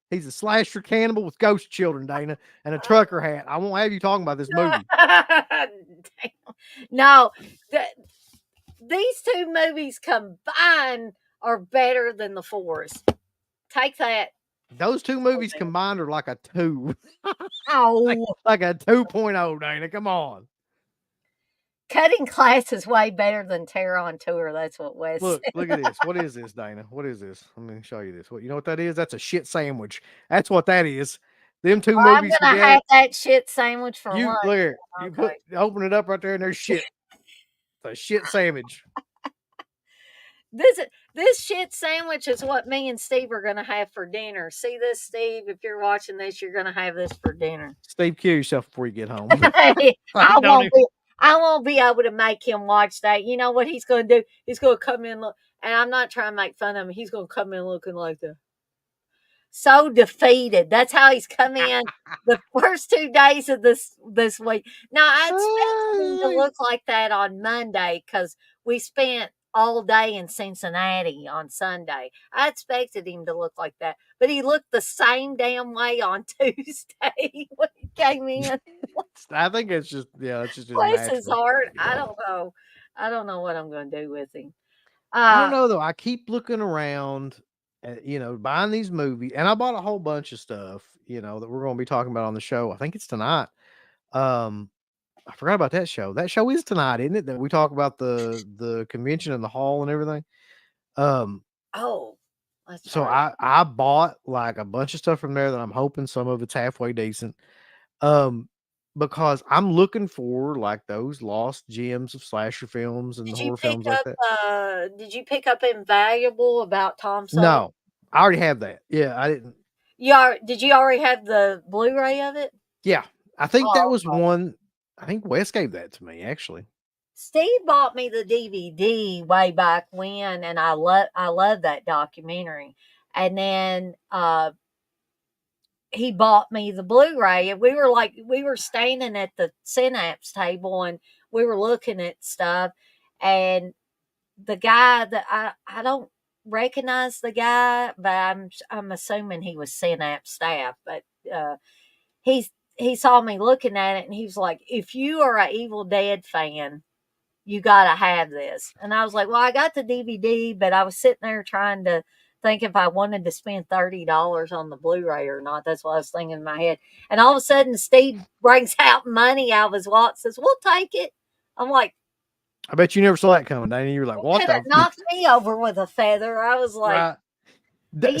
He's a slasher cannibal with ghost children, Dana, and a trucker hat. I won't have you talking about this movie. No, these two movies combined are better than The Forest. Take that. Those two movies combined are like a 2. Oh, like a 2.0, Dana. Come on. Cutting Class is way better than Terror on Tour. That's what Wes Look said. at this. What is this, Dana? What is this? Let me show you this. What you know what that is? That's a shit sandwich. That's what that is. Them two Well, I'm movies gonna together. have that shit sandwich for You lunch. look here. Okay. You open it up right there, and there's shit. It's a shit sandwich. This shit sandwich is what me and Steve are gonna have for dinner. See this, Steve? If you're watching this, you're gonna have this for dinner. Steve, kill yourself before you get home. I won't be able to make him watch that. You know what he's gonna do? He's gonna come in and I'm not trying to make fun of him. He's gonna come in looking like that. So defeated. That's how he's come in the first 2 days of this week. Now I expect him to look like that on Monday because we spent all day in Cincinnati on Sunday. I expected him to look like that, but he looked the same damn way on Tuesday when he came in. I think it's just it's just Bless his heart. Yeah. I don't know what I'm going to do with him. I don't know though. I keep looking around, at, buying these movies, and I bought a whole bunch of stuff, that we're going to be talking about on the show. I think it's tonight. I forgot about that show. That show is tonight, isn't it? That we talk about the convention and the hall and everything. Oh, so I bought like a bunch of stuff from there that I'm hoping some of it's halfway decent. Because I'm looking for like those lost gems of slasher films and horror films like that. Did you pick up Invaluable about Tom Sullivan? No, I already have that. Yeah, I didn't. Did you already have the Blu-ray of it? Yeah, I think that was one. I think Wes gave that to me actually. Steve bought me the DVD way back when, and I love that documentary. And then he bought me the Blu-ray, and we were standing at the Synapse table, and we were looking at stuff, and the guy that I don't recognize the guy, but I'm assuming he was Synapse staff, but he saw me looking at it, and he was like, "If you are an Evil Dead fan, you gotta have this." And I was like, "Well, I got the DVD, but I was sitting there trying to think if I wanted to spend $30 on the Blu-ray or not." That's what I was thinking in my head. And all of a sudden, Steve brings out money out of his wallet and says, "We'll take it." I'm like, I bet you never saw that coming, Danny. You were like, "What?" It knocked me over with a feather. I was like, right.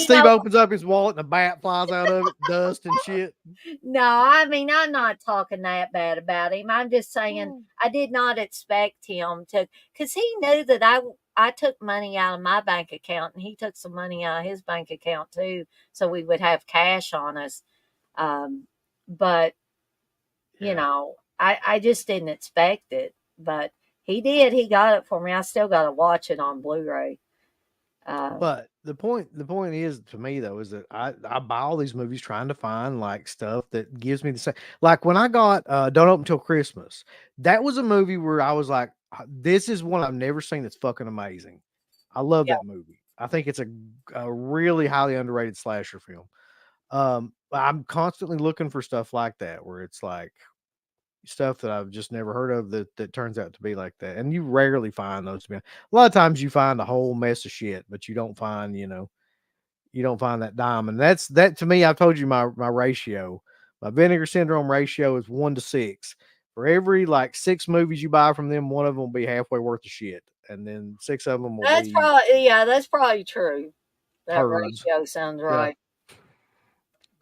Steve opens up his wallet and a bat flies out of it, dust and shit. No, I mean, I'm not talking that bad about him. I'm just saying I did not expect him to, because he knew that I took money out of my bank account, and he took some money out of his bank account too, so we would have cash on us. But I just didn't expect it, but he did. He got it for me. I still got to watch it on Blu-ray. But the point is, to me though, is that I buy all these movies trying to find like stuff that gives me the same. Like when I got Don't Open Till Christmas, that was a movie where I was like, this is one I've never seen that's fucking amazing. I love that movie. I think it's a really highly underrated slasher film. I'm constantly looking for stuff like that where it's like stuff that I've just never heard of that turns out to be like that. And you rarely find those. A lot of times you find a whole mess of shit, but you don't find, you don't find that diamond. That to me, I've told you my ratio. My Vinegar Syndrome ratio is 1 to 6. For every like 6 movies you buy from them, one of them will be halfway worth of shit, and then 6 of them will That's be that's probably true. That turds. ratio sounds Yeah, right.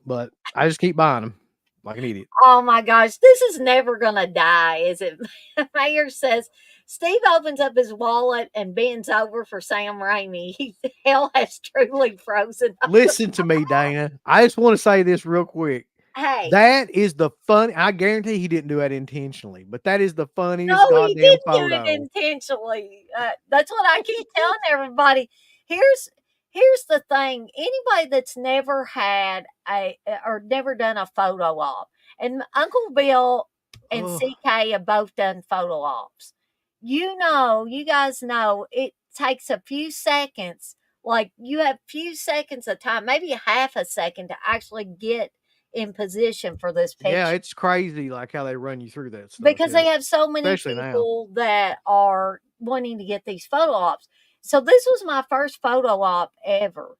but I just keep buying them like an idiot. Oh my gosh, this is never gonna die, is it? Mayor says Steve opens up his wallet and bends over for Sam Raimi. Hell has truly frozen. Listen to me, Dana. I just want to say this real quick. Hey, That is the fun. I guarantee he didn't do that intentionally, but that is the funniest no, he goddamn didn't do it photo. intentionally. That's what I keep telling everybody. Here's the thing: anybody that's never had or never done a photo op, and Uncle Bill and Ugh. CK have both done photo ops. You guys know it takes a few seconds. Like you have few seconds of time, maybe half a second to actually get in position for this Yeah, picture. it's crazy like how they run you through that stuff. Because Yeah. they have so many Especially now. people that are wanting to get these photo ops. So this was my first photo op ever.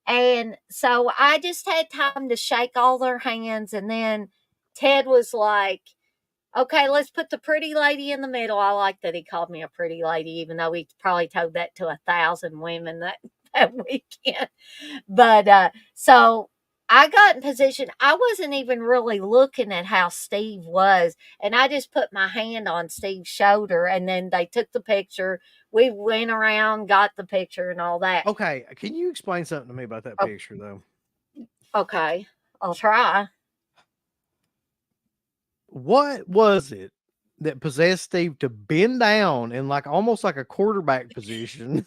And so I just had time to shake all their hands. And then Ted was like, okay, let's put the pretty lady in the middle. I like that he called me a pretty lady, even though he probably told that to 1,000 women that weekend. But so I got in position. I wasn't even really looking at how Steve was. And I just put my hand on Steve's shoulder and then they took the picture. We went around, got the picture and all that. Okay, can you explain something to me about that picture though? Okay, I'll try. What was it that possessed Steve to bend down in like almost like a quarterback position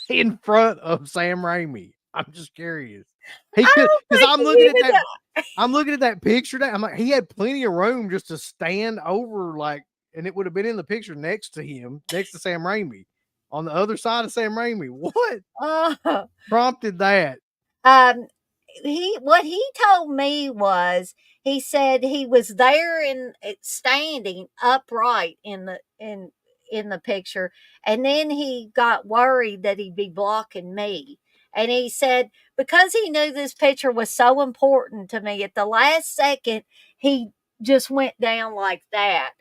in front of Sam Raimi? I'm just curious. He could, because I'm looking at that. I'm looking at that picture. I'm like, he had plenty of room just to stand over, like, and it would have been in the picture next to him, next to Sam Raimi, on the other side of Sam Raimi. What prompted that? What he told me was he said he was there in standing upright in the picture, and then he got worried that he'd be blocking me. And he said because he knew this picture was so important to me, at the last second he just went down like that.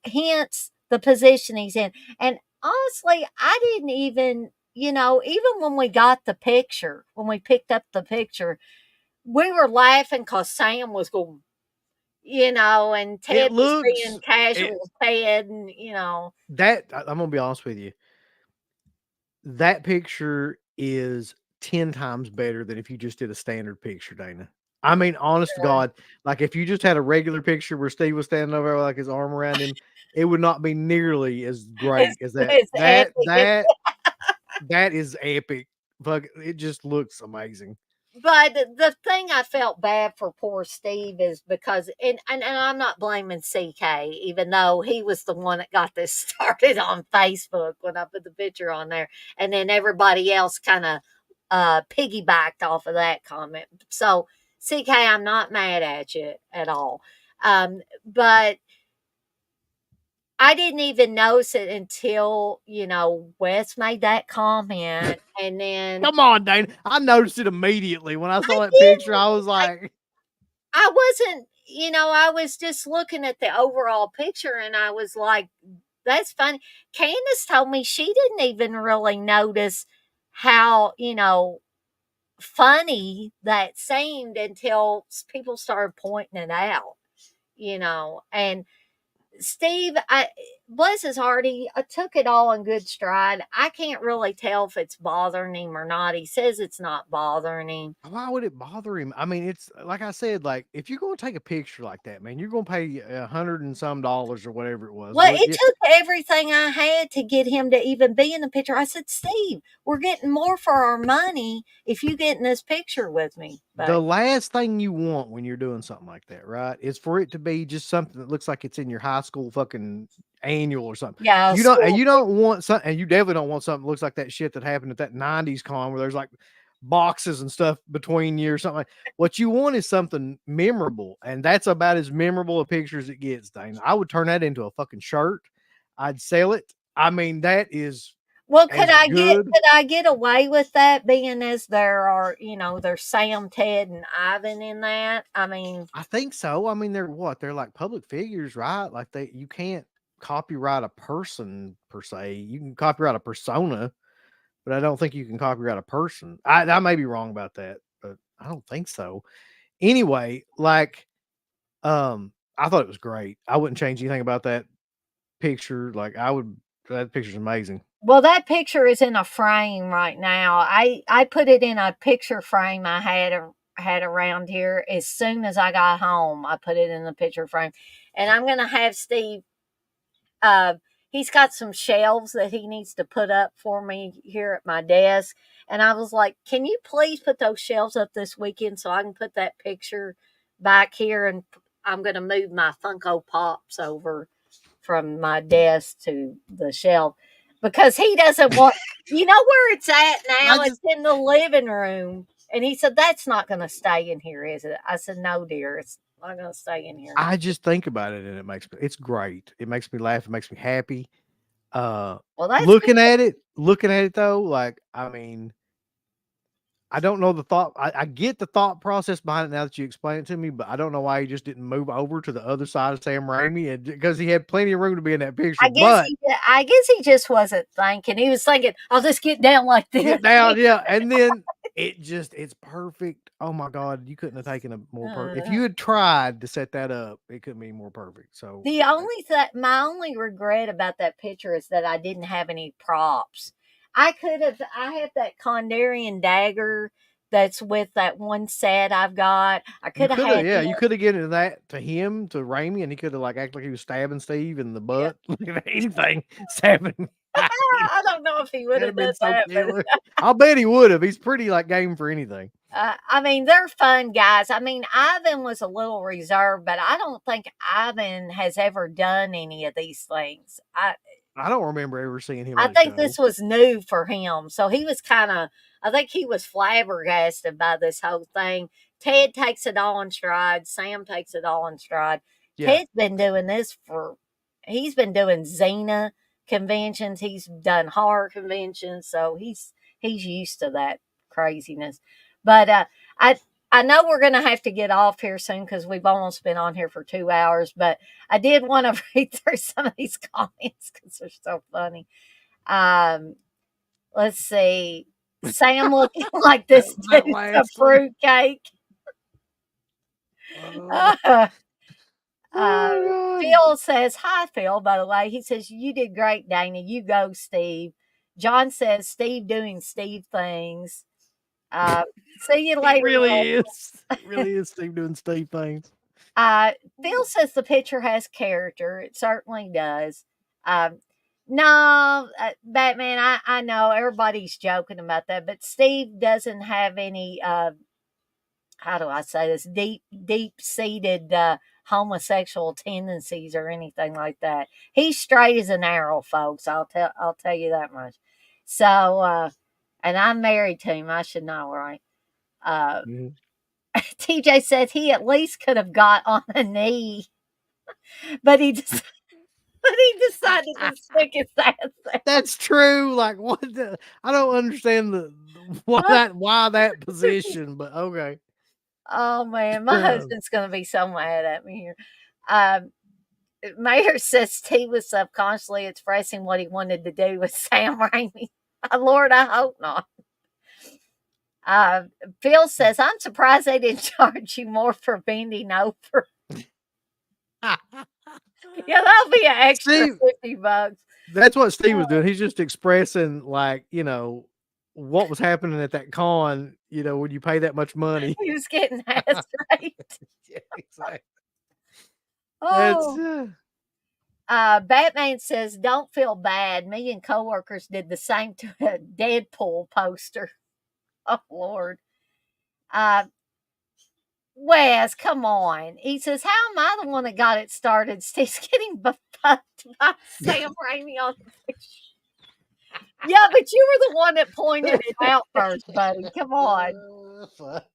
Hence the position he's in. And honestly, I didn't even, even when we got the picture, when we picked up the picture, we were laughing because Sam was going, and Ted was being casual Ted, and that I'm gonna be honest with you. That picture is 10 times better than if you just did a standard picture, Dana. I mean, honest to God, like if you just had a regular picture where Steve was standing over like his arm around him, it would not be nearly as great as that. That is epic. Fuck, it just looks amazing. But the thing I felt bad for poor Steve is because, and I'm not blaming CK, even though he was the one that got this started on Facebook when I put the picture on there, and then everybody else kind of piggybacked off of that comment. So CK, I'm not mad at you at all, but I didn't even notice it until, Wes made that comment. And then come on, Dana. I noticed it immediately when I saw that picture. I was like, I wasn't, I was just looking at the overall picture and I was like, that's funny. Candace told me she didn't even really notice how, funny that seemed until people started pointing it out, and Steve, bless his heart, he took it all in good stride. I can't really tell if it's bothering him or not. He says it's not bothering him. why would it bother him? I mean, it's like I said, like if you're going to take a picture like that, man, you're going to pay $100 and some or whatever it was. Well, it took everything I had to get him to even be in the picture. I said, Steve, we're getting more for our money if you get in this picture with me. But the last thing you want when you're doing something like that, right, is for it to be just something that looks like it's in your high school fucking annual or something. Yeah, you don't want something, and you definitely don't want something that looks like that shit that happened at that 90s con where there's like boxes and stuff between you or something. What you want is something memorable, and that's about as memorable a picture as it gets, Dane. I would turn that into a fucking shirt. I'd sell it. I mean, that is Well, as good. could I get away with that being as there are, there's Sam, Ted, and Ivan in that? I mean, I think so. I mean, they're what? They're like public figures, right? Like you can't copyright a person per se. You can copyright a persona, but I don't think you can copyright a person. I may be wrong about that, but I don't think so. Anyway, like, I thought it was great. I wouldn't change anything about that picture. Like, that picture's amazing. well, that picture is in a frame right now. I put it in a picture frame I had around here. As soon as I got home, I put it in the picture frame, and I'm gonna have Steve. He's got some shelves that he needs to put up for me here at my desk, and I was like, "Can you please put those shelves up this weekend so I can put that picture back here?" And I'm gonna move my Funko Pops over from my desk to the shelf because he doesn't want, where it's at now? It's in the living room. And he said, "That's not going to stay in here, is it?" I said, "No, dear, it's not going to stay in here." I just think about it and it's great. It makes me laugh. It makes me happy. Well, that's Looking at it though, like, I mean, I don't know the thought. I get the thought process behind it now that you explain it to me, but I don't know why he just didn't move over to the other side of Sam Raimi, and because he had plenty of room to be in that picture. But I guess he just wasn't thinking. He was thinking, "I'll just get down like this." get down, yeah, and then it's perfect. Oh my God, you couldn't have taken a more perfect. If you had tried to set that up, it couldn't be more perfect. So My only regret about that picture is that I didn't have any props. I have that Condarian dagger that's with that one set I've got. I could have had you could have given that to him, to Raimi, and he could have like acted like he was stabbing Steve in the butt. Anything stabbing. I don't know if he would have done that, but I'll bet he would have. He's pretty like game for anything. I mean, they're fun guys. I mean, Ivan was a little reserved, but I don't think Ivan has ever done any of these things. I don't remember ever seeing him. I think this was new for him. So he was I think he was flabbergasted by this whole thing. Ted takes it all in stride. Sam takes it all in stride. Yeah. Ted's been doing this he's been doing Xena conventions. He's done horror conventions. So he's used to that craziness. But I know we're going to have to get off here soon because we've almost been on here for 2 hours. But I did want to read through some of these comments because they're so funny. Let's see. Sam looking like this dude's a fruitcake. Phil says, "Hi, Phil," by the way. He says, "You did great, Dana. You go, Steve." John says, "Steve doing Steve things." See you later. It really is Steve doing Steve things. Phil says the picture has character. It certainly does. No, Batman, I know everybody's joking about that, but Steve doesn't have any, how do I say this, deep-seated homosexual tendencies or anything like that. He's straight as an arrow, folks. I'll tell you that much. So, and I'm married to him. I should know, right? TJ says he at least could have got on a knee, but he just. But he decided to stick his ass out. That's true. Like, what? I don't understand why that position, but okay. Oh man, my husband's gonna be so mad at me here. Mayor says he was subconsciously expressing what he wanted to do with Sam Raimi. Lord, I hope not. Phil says, "I'm surprised they didn't charge you more for bending over." Yeah, that'll be an extra $50. That's what Steve was doing. He's just expressing, like, what was happening at that con, when you pay that much money. He was getting ass raped. Yeah, exactly. Oh. Batman says, "Don't feel bad. Me and coworkers did the same to a Deadpool poster." Oh, Lord. Wes, come on. He says, "How am I the one that got it started?" Steve's getting befucked by Sam Raimi on the picture. Yeah, but you were the one that pointed it out first, buddy. Come on. Fuck.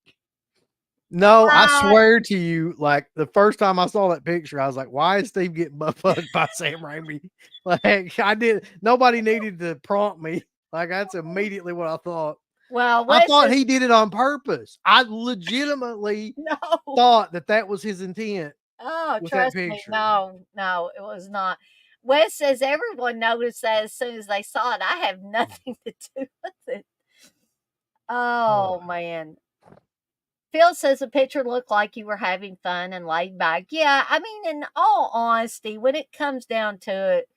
No, I Uh, swear to you, like the first time I saw that picture, I was like, "Why is Steve getting butt fucked by Sam Raimi?" Like I did. Nobody needed to prompt me. Like that's immediately what I thought. well, I Wes thought is he did it on purpose. I legitimately no. thought that was his intent Oh, with that trust me, picture. no, no, it was not. Wes says everyone noticed that as soon as they saw it. I have nothing to do with it. Oh man. Phil says the picture looked like you were having fun and laid back. Yeah, I mean, in all honesty, when it comes down to it,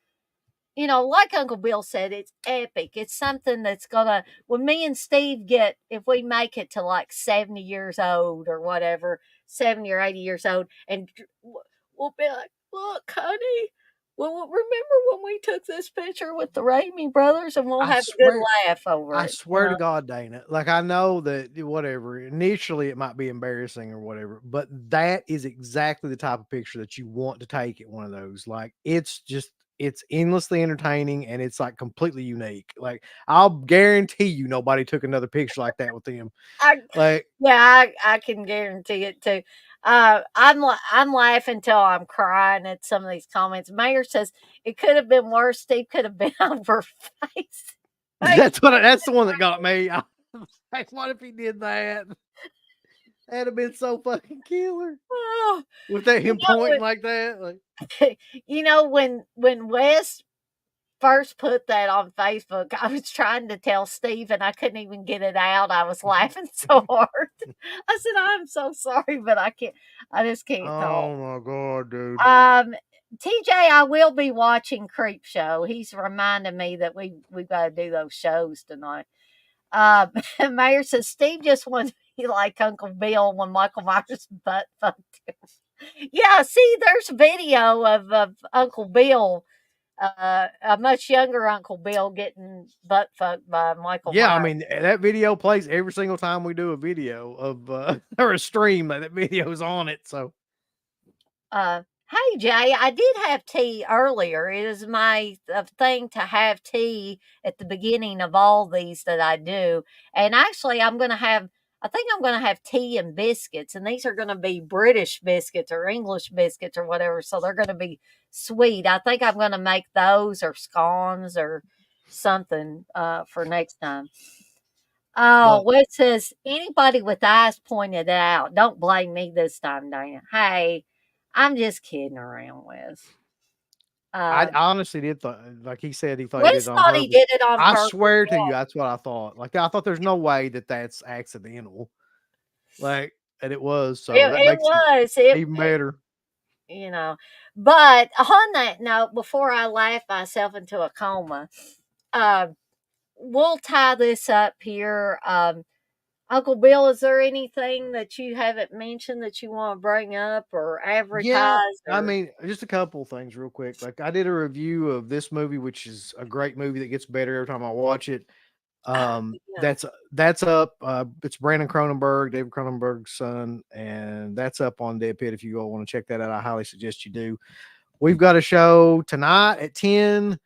like Uncle Bill said, it's epic. It's something that's gonna, when me and Steve if we make it to like 70 years old or whatever, 70 or 80 years old, and we'll be like, look, honey, well, remember when we took this picture with the Raimi brothers, and we'll I have a good swear, laugh over I it, swear to God, Dana. Like I know that whatever. Initially, it might be embarrassing or whatever, but that is exactly the type of picture that you want to take at one of those. Like it's endlessly entertaining and it's like completely unique. Like I'll guarantee you, nobody took another picture like that with them. I, Like yeah, I can guarantee it too. I'm laughing till I'm crying at some of these comments. Mayor says it could have been worse. Steve could have been over face. that's the one that got me. Like, what if he did that? That'd have been so fucking killer. Oh, With that you him know pointing like that. Like when Wes first put that on Facebook, I was trying to tell Steve and I couldn't even get it out. I was laughing so hard. I said, I'm so sorry, but I just can't talk. oh my god, dude. TJ, I will be watching Creep Show. He's reminding me that we've got to do those shows tonight. Mayor says Steve just wants to be like Uncle Bill when Michael Myers butt fucked him. Yeah, see, there's video of Uncle Bill, a much younger Uncle Bill getting butt fucked by Michael Yeah, I Myers. mean that video plays every single time we do a video of or a stream that video is on it. So Hey Jay, I did have tea earlier. It is my thing to have tea at the beginning of all these that I do. And actually, I think I'm going to have tea and biscuits. And these are going to be British biscuits or English biscuits or whatever. So they're going to be sweet. I think I'm going to make those or scones or something for next time. Oh, look, what says anybody with eyes pointed out? Don't blame me this time, Dana. Hey, I'm just kidding around with. I Uh, honestly did thought, like he said, he thought he did Wes it on thought he purpose. did it on I purpose. swear to you, that's what I thought. Like I thought there's no way that's accidental. Like, and it was. So that It makes it was even better. you know. But on that note, before I laugh myself into a coma, uh, we'll tie this up here. Uncle Bill, is there anything that you haven't mentioned that you want to bring up or Yeah, advertise? I Or mean, just a couple things real quick. Like I did a review of this movie, which is a great movie that gets better every time I watch it. yeah. That's up. It's Brandon Cronenberg, David Cronenberg's son, and that's up on Dead Pit. If you all want to check that out, I highly suggest you do. We've got a show tonight at 10.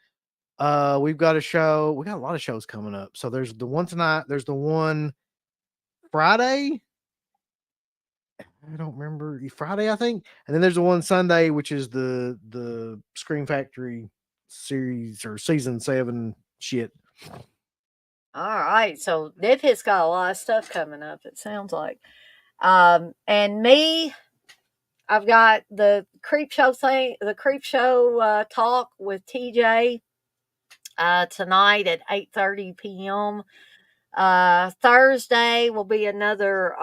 We've got a show. We got a lot of shows coming up. So there's the one tonight. There's the one Friday. I don't remember Friday, I think, and then there's the one Sunday, which is the Scream Factory series or season 7 shit. All right. So Niphead's got a lot of stuff coming up, it sounds like. And me, I've got the creep show talk with TJ tonight at 8:30 p.m. Thursday will be another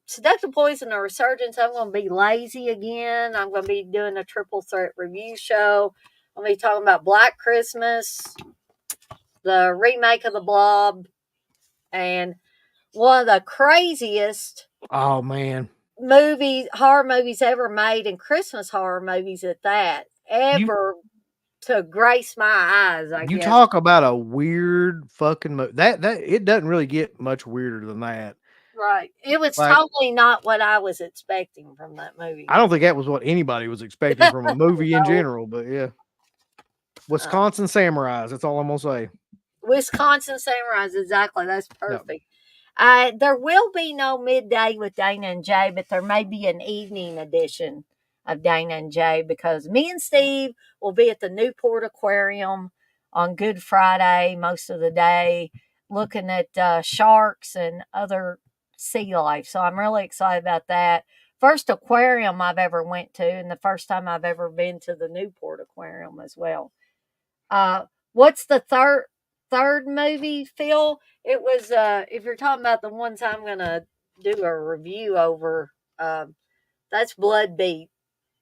Seductive Poison or Resurgence. I'm going to be lazy again. I'm going to be doing a triple threat review show. I'm going to be talking about Black Christmas, the remake of The Blob, and one of the craziest Oh man, horror movies ever made, and Christmas horror movies at that, you ever to grace my eyes, I you guess. talk about a weird fucking that it doesn't really get much weirder than that. Right. It was Like totally not what I was expecting from that movie. I don't think that was what anybody was expecting from a movie in No. general, but yeah. Wisconsin Samurais, that's all I'm gonna say. Wisconsin Samurais, exactly. That's Yep. perfect. There will be no midday with Dana and Jay, but there may be an evening edition of Dana and Jay because me and Steve will be at the Newport Aquarium on Good Friday most of the day, looking at sharks and other sea life. So I'm really excited about that. First aquarium I've ever went to, and the first time I've ever been to the Newport Aquarium as well. What's the third movie, Phil? It was if you're talking about the ones I'm gonna do a review over, that's Blood Beat.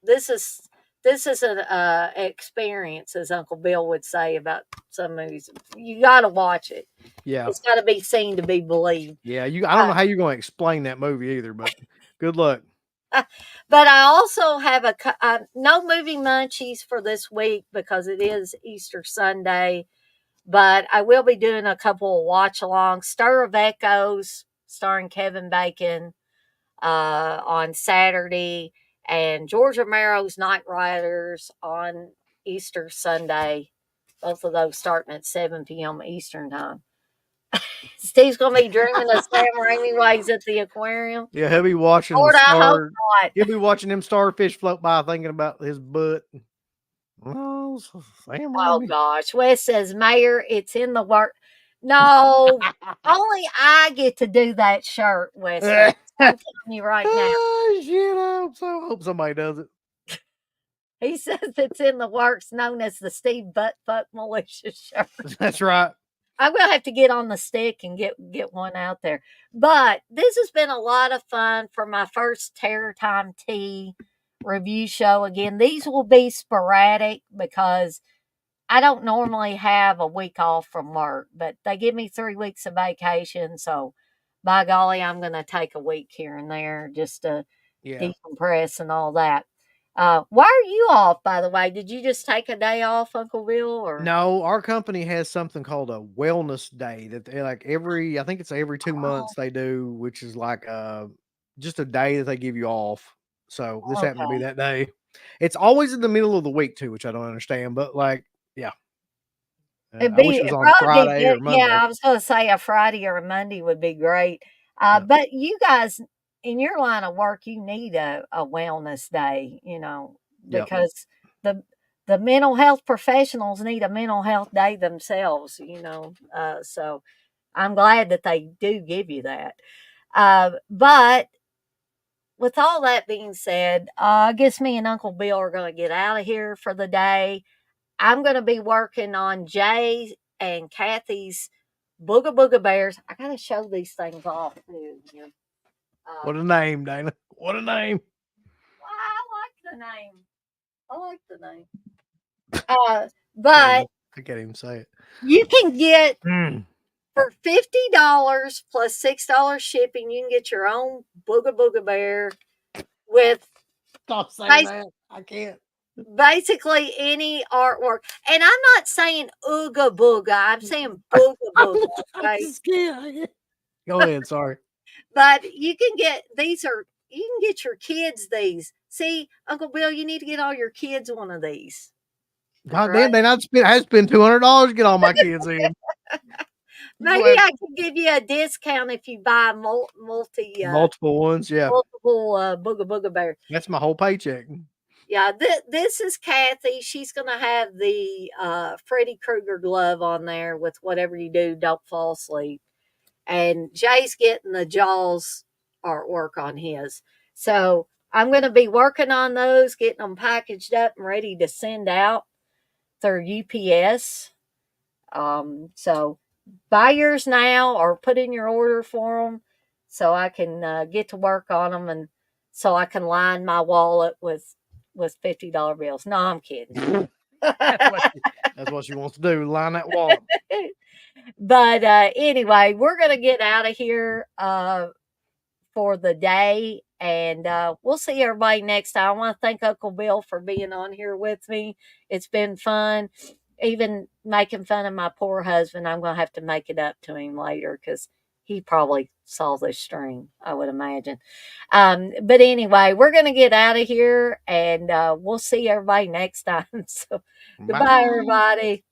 This is an experience, as Uncle Bill would say about some movies. You got to watch it. Yeah. It's got to be seen to be believed. Yeah. I don't know how you're going to explain that movie either, but good luck. But I also have no movie munchies for this week because it is Easter Sunday. But I will be doing a couple of watch-alongs. Stir of Echoes, starring Kevin Bacon, on Saturday, and George Romero's Night Riders on Easter Sunday. Both of those starting at 7 p.m. Eastern time. Steve's going to be dreaming of Sam Raimi ways at the aquarium. Yeah, he'll be watching Lord, I hope not. He'll be watching them starfish float by thinking about his butt. Oh, Sam Oh Raimi. gosh. Wes says, Mayor, it's in the work. No, only I get to do that shirt, Wes. I'm telling you right now. Oh, shit, I hope somebody does it. He says it's in the works, known as the Steve Buttfuck Militia shirt. That's right. I'm gonna have to get on the stick and get one out there. But this has been a lot of fun for my first Terror Time Tea review show. Again, these will be sporadic because I don't normally have a week off from work, but they give me 3 weeks of vacation. So by golly, I'm gonna take a week here and there just to decompress and all that. Why are you off, by the way? Did you just take a day off, Uncle Bill? Or no, our company has something called a wellness day that they like I think it's every 2 months they do, which is like just a day that they give you off. So this happened to be that day. It's always in the middle of the week too, which I don't understand, but like, yeah. I wish it was on a Friday or Monday. Yeah, I was going to say a Friday or a Monday would be great. But you guys, in your line of work, you need a wellness day, because the mental health professionals need a mental health day themselves, so I'm glad that they do give you that. But with all that being said, I guess me and Uncle Bill are going to get out of here for the day. I'm going to be working on Jay and Kathy's Booga Booga Bears. I got to show these things off too. What a name, Dana. What a name. I like the name. But I can't even say it. You can get for $50 plus $6 shipping, you can get your own Booga Booga Bear with Stop saying that. I can't. Basically any artwork. And I'm not saying Ooga Booga. I'm saying Booga Booga. Okay? Go ahead, sorry. But you can get you can get your kids these. See, Uncle Bill, you need to get all your kids one of these. God damn, I spend $200 to get all my kids in. Maybe I could give you a discount if you buy multiple ones, yeah. Multiple Booga Booga Bear. That's my whole paycheck. Yeah, this is Kathy. She's going to have the Freddy Krueger glove on there with whatever you do, don't fall asleep. And Jay's getting the Jaws artwork on his. So I'm going to be working on those, getting them packaged up and ready to send out through UPS. So buy yours now or put in your order for them so I can get to work on them and so I can line my wallet with $50 bills. No, I'm kidding. That's what she wants to do, line that wallet. But anyway, we're going to get out of here for the day, and we'll see everybody next time. I want to thank Uncle Bill for being on here with me. It's been fun. Even making fun of my poor husband, I'm going to have to make it up to him later because he probably saw this stream, I would imagine. But anyway, we're going to get out of here, and we'll see everybody next time. So goodbye, everybody.